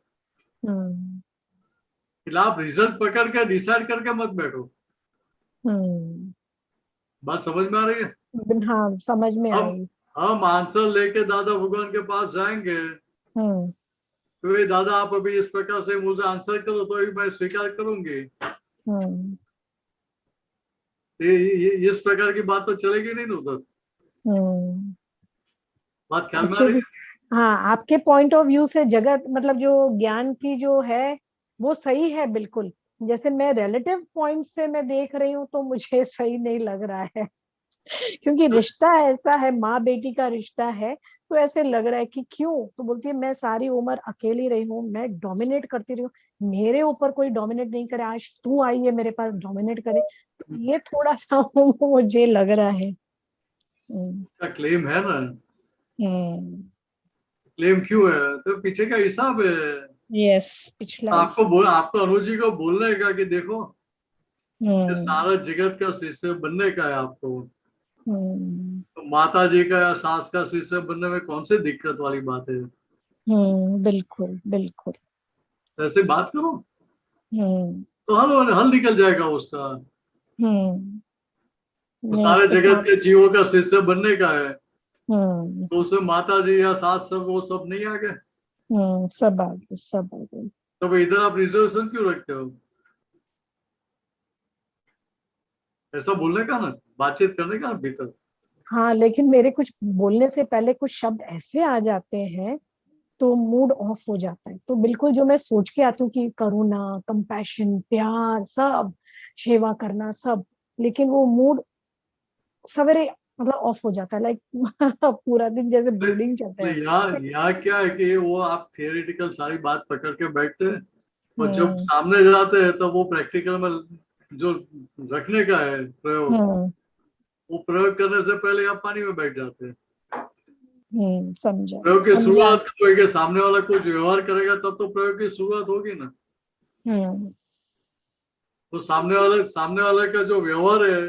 आप रिजल्ट पकड़ के डिसाइड करके मत बैठो। बात समझ में आ रही है? हाँ समझ में आ रही। हम आंसर लेके दादा भगवान के पास जाएंगे तो ये दादा आप अभी इस प्रकार से मुझे आंसर करो तो मैं स्वीकार करूंगी, इस प्रकार की बात तो चलेगी नहीं ना उधर। बात ख्याल में आ रही है? हाँ, आपके पॉइंट ऑफ व्यू से जगत मतलब जो ज्ञान की जो है वो सही है बिल्कुल। जैसे मैं रिलेटिव पॉइंट से मैं देख रही हूँ तो मुझे सही नहीं लग रहा है क्योंकि रिश्ता ऐसा है, माँ बेटी का रिश्ता है, तो ऐसे लग रहा है कि क्यों। तो बोलती है मैं सारी उम्र अकेली रही हूँ, मैं डोमिनेट करती रही हूँ, मेरे ऊपर कोई डोमिनेट नहीं करे, आज तू आई है मेरे पास डोमिनेट करे। तो ये थोड़ा सा मुझे लग रहा है। क्लेम है ना, क्लेम क्यों है? तो पीछे का हिसाब है। यस, पिछला आपको अनुजी को बोलने का कि देखो सारा जगत का शिष्य बनने का है आपको, तो माता जी का या सास का शिष्य बनने में कौन सी दिक्कत वाली बात है? बिल्कुल बिल्कुल। ऐसे बात करो तो हल निकल जाएगा उसका। तो सारे जगत के जीवों का शिष्य बनने का है, तो उसमें माता जी या सास सब वो सब नहीं आ गए? सब आ गए, सब आ गए। तो इधर आप रिजर्वेशन क्यों रखते हो? ऐसा बोलने का ना, बातचीत करने का ना भीतर। हाँ, लेकिन मेरे कुछ बोलने से पहले कुछ शब्द ऐसे आ जाते हैं तो मूड ऑफ हो जाता है। तो बिल्कुल जो मैं सोच के आती हूँ कि करुणा, कंपैशन, प्यार, सब सेवा करना सब, लेकिन वो मूड सवेरे मतलब ऑफ हो जाता है, लाइक पूरा दिन जैसे ब्रीडिंग चलता है। यहाँ क्या है कि वो आप थियोरेटिकल सारी बात पकड़ के बैठते हैं और जब सामने जाते हैं तो वो प्रैक्टिकल में जो रखने का है प्रयोग, वो प्रयोग करने से पहले आप पानी में बैठ जाते हैं। समझा। प्रयोग की शुरुआत होगी, सामने वाला कुछ व्यवहार करेगा तब तो प्रयोग की शुरुआत होगी ना। तो सामने वाले का जो व्यवहार है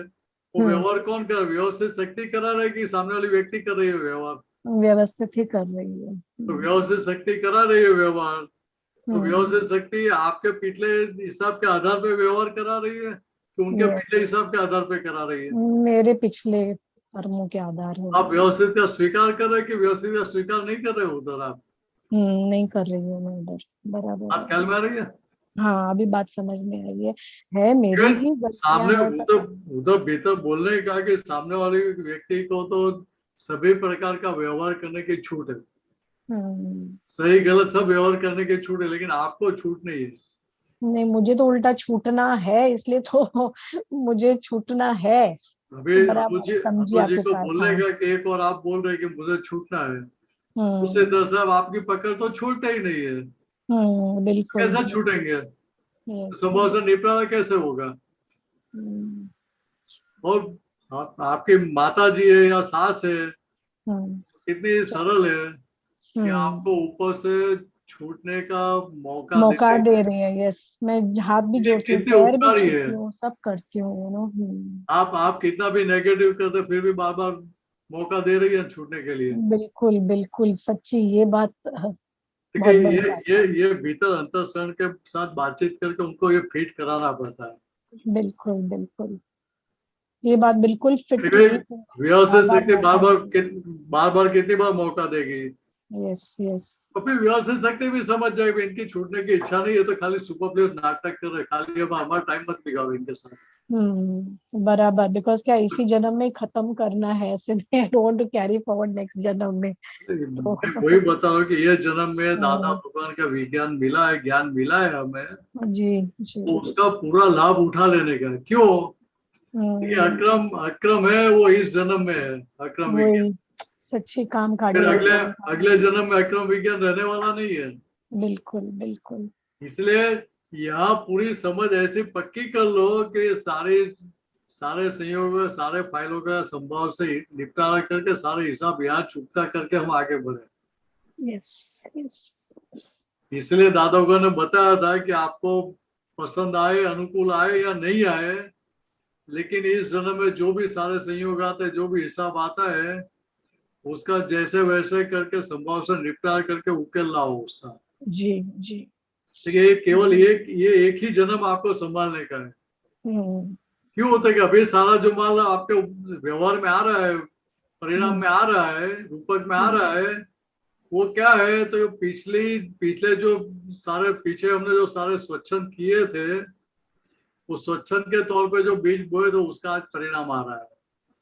वो व्यवहार कौन कर, व्यवस्थित शक्ति करा रहा है कि सामने वाली व्यक्ति कर रही है व्यवहार? व्यवस्थित ही कर रही है। तो व्यवस्थित शक्ति करा रही है व्यवहार, तो व्यवस्थित शक्ति आपके पिछले हिसाब के आधार पे व्यवहार करा रही है कि उनके पिछले हिसाब के आधार पे करा रही है? मेरे पिछले कर्मों के आधार है। आप व्यवस्थित का स्वीकार कर रहे हैं कि व्यवस्थित का स्वीकार नहीं कर रहे उधर? आप नहीं कर रही हूँ मैं उधर। बराबर। बात ख्याल में आ रही है? हाँ, अभी बात समझ में आई है मेरी ही सामने गलतियां हैं। उधर भीतर बोलने का कि सामने वाले व्यक्ति को तो सभी प्रकार का व्यवहार करने की छूट है, सही गलत सब व्यवहार करने की छूट है, लेकिन आपको छूट नहीं है। नहीं, मुझे तो उल्टा छूटना है, इसलिए तो मुझे छूटना है। अभी बराबर समझी अतुल जी आपकी को बात। बोलने का कि एक और आप बोल रहे हैं कि मुझे छूटना है, उसे दरअसल आपकी पकड़ तो छूटता ही नहीं है। बिल्कुल। कैसे छूटेंगे? संभव से निपटारा कैसे होगा? और आपकी माता जी है या सास है, इतनी सरल है कि आपको ऊपर से छूटने का मौका दे रही है। यस, मैं हाथ भी जोड़ती हूँ, कितनी पैर भी उपकारी है। छूती हूँ, सब करती हूँ। आप कितना भी नेगेटिव करते फिर भी बार बार मौका दे रही है छूटने के लिए। बिल्कुल बिल्कुल सच्ची ये बात। ये भीतर अंतःकरण के साथ बातचीत करके उनको ये फिट कराना पड़ता है। बिल्कुल बिल्कुल, ये बात बिल्कुल फिट। व्यवस्थित शक्ति बार बार कितनी बार मौका देगी? Yes yes. तो फिर व्यवस्थित शक्ति भी समझ जाएगी इनकी छूटने की इच्छा नहीं है, तो खाली सुपरफ्लुअस नाटक कर रहे, खाली अब हमारा टाइम मत बिगाड़ो इनके साथ। बराबर, बिकॉज क्या इसी जन्म में खत्म करना है, ऐसे नहीं, I don't want to carry forward next जन्म में। तो वही बता रहा हूँ कि ये जन्म में दादा भगवान का विज्ञान मिला है, ज्ञान मिला है हमें जी जी, तो उसका पूरा लाभ उठा लेने का। क्यों? ये अक्रम है वो इस जन्म में है, अक्रम विज्ञान सच्ची काम का। फिर अगले जन्म में अक्रम विज्ञान रहने वाला नहीं है। बिल्कुल बिल्कुल। इसलिए यहाँ पूरी समझ ऐसी पक्की कर लो कि सारे संयोग सारे फाइलों का संभाव से निपटारा करके सारे हिसाब यहाँ चुकता करके हम आगे बढ़े। Yes yes. इसलिए दादागो ने बताया था कि आपको पसंद आए, अनुकूल आए या नहीं आए, लेकिन इस जन्म में जो भी सारे संयोग आते हैं, जो भी हिसाब आता है, उसका जैसे वैसे करके संभाव से निपटारा करके उकेल लाओ उसका। जी जी। ये केवल ये एक ही जन्म आपको संभालने का है। क्यों होता है कि अभी सारा जो माल आपके व्यवहार में आ रहा है, परिणाम में आ रहा है, रूपक में आ रहा है, वो क्या है? तो पिछले जो सारे पीछे हमने जो सारे स्वच्छंद किए थे, उस स्वच्छंद के तौर पे जो बीज बोए तो उसका आज परिणाम आ रहा है।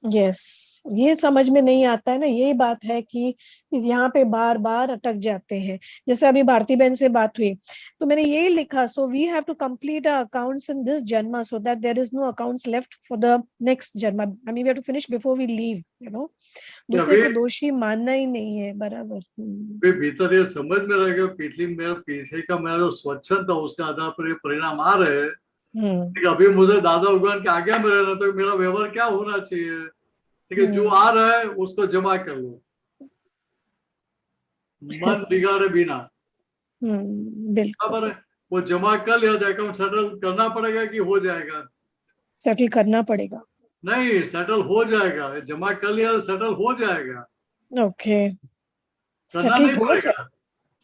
यस, ये समझ में नहीं आता है ना, यही बात है कि यहाँ पे बार बार अटक जाते हैं। जैसे अभी भारती बहन से बात हुई तो मैंने यही लिखा, so we have to complete our accounts in this जन्म so that there is no accounts left for the next जन्म। I mean we have to finish before we leave, you know. दूसरे को दोषी मानना ही नहीं है। बराबर। भीतर ये समझ में रहेगा, पीछे का मेरा जो स्वच्छंद था उसके आधार पर ये परिणाम आ रहे हैं। अभी मुझे दादा भगवान के आज्ञा में रहना, तो मेरा व्यवहार क्या होना चाहिए? ठीक है, जो आ रहा है उसको जमा कर लो, मन बिगाड़े बिना। बराबर है, वो जमा कर लिया तो अकाउंट सेटल करना पड़ेगा कि हो जाएगा? सेटल करना पड़ेगा। नहीं, सेटल हो जाएगा। जमा कर लिया तो सेटल हो जाएगा। ओके, करना नहीं पड़ेगा।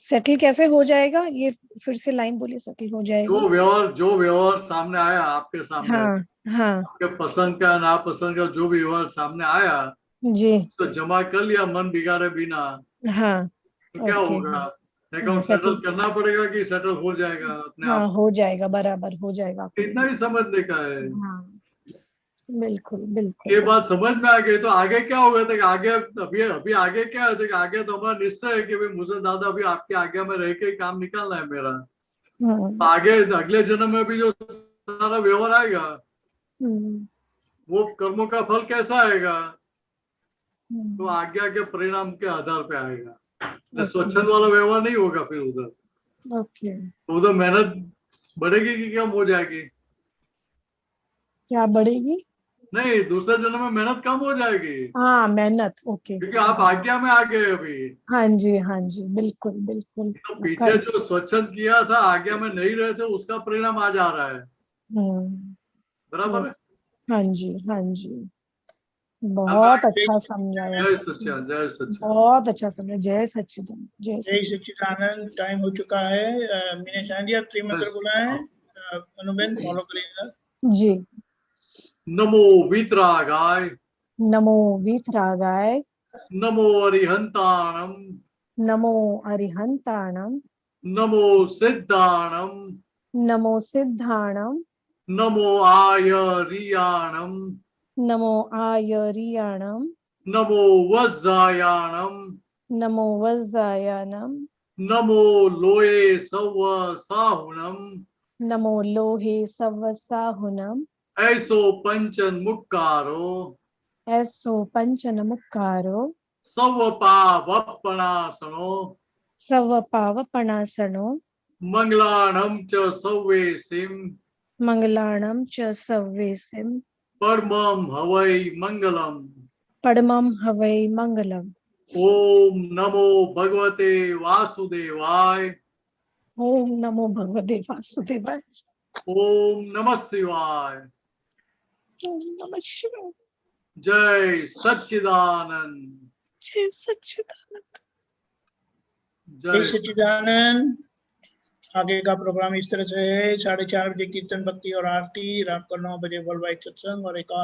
सेटल कैसे हो जाएगा? ये फिर से लाइन बोलिए। सेटल हो जाएगा जो व्यवहार सामने आया आपके सामने, हाँ, आपके पसंद का नापसंद का जो भी व्यवहार सामने आया जी, तो जमा कर लिया मन बिगाड़े बिना। हाँ, तो क्या होगा? अकाउंट सेटल करना पड़ेगा कि सेटल हो जाएगा अपने आप? हो जाएगा, बराबर हो जाएगा। इतना ही समझने का है। बिल्कुल बिल्कुल। ये बात समझ में आ गई तो आगे क्या होगा? तो आगे अभी आगे क्या है? आगे तो हमारा निश्चय है कि भाई मुझे दादा अभी आपकी आज्ञा में रह के काम निकालना है मेरा। तो आगे अगले जन्म में भी जो सारा व्यवहार आएगा वो कर्मों का फल कैसा आएगा? तो आज्ञा के परिणाम के आधार पे आएगा। स्वच्छंद वाला व्यवहार नहीं होगा फिर उधर। तो उधर मेहनत बढ़ेगी कि कम हो जाएगी? क्या बढ़ेगी? नहीं, दूसरे जन्म में मेहनत कम हो जाएगी। हाँ, मेहनत। ओके, क्योंकि आप आज्ञा में आ गए अभी। हाँ जी, बिल्कुल बिल्कुल। तो पीछे जो स्वच्छंद किया था, आज्ञा में नहीं रहे थे, उसका परिणाम आज आ रहा है। बराबर है? yes, हाँ जी, हाँ जी, बहुत अच्छा समझाया जय सच्चिदानंद, सच्चिदानंद, जय सच्चिदानंद। बहुत अच्छा समझा। जय सच्चिदानंद, जय जय सच्चिदानंद। सच्चिदानंद। टाइम हो चुका है। मीनेश आंटी आप त्रिमंत्र बोला है, अनुबेन फॉलो करिएगा। जी। नमो वीतरागाय, नमो वीतरागाय, नमो अरिहंताणम, नमो अरिहंताणम, नमो सिद्धाणम, नमो सिद्धाणम, नमो आयरियाणम, नमो आयरियाणम, नमो वज्रायाणम, नमो वज्रायाणम, नमो लोये सव साहुनम, नमो लोहे सवसाहुनम, ऐसो पंचन मुक्कारो, ऐसो पंचनमुक्कारो, सव पावपणासनो, सव पावपणासनो, मंगलाणम च सव्वेसिम, मंगलाणं च सव्वेसिम, परमं हवै मंगलम। परमं हवै मंगलम्। ओम नमो भगवते वासुदेवाय, ओम नमो भगवते वासुदेवाय, ओम नमः शिवाय, ओम नमः शिवाय। जय सच्चिदानंद, जय सच्चिदानंद। जय सच्चिदानंद। आगे का प्रोग्राम इस तरह से है, 4:30 बजे कीर्तन भक्ति और आरती, रात को 9 बजे वर्ल्ड वाइड सत्संग और एक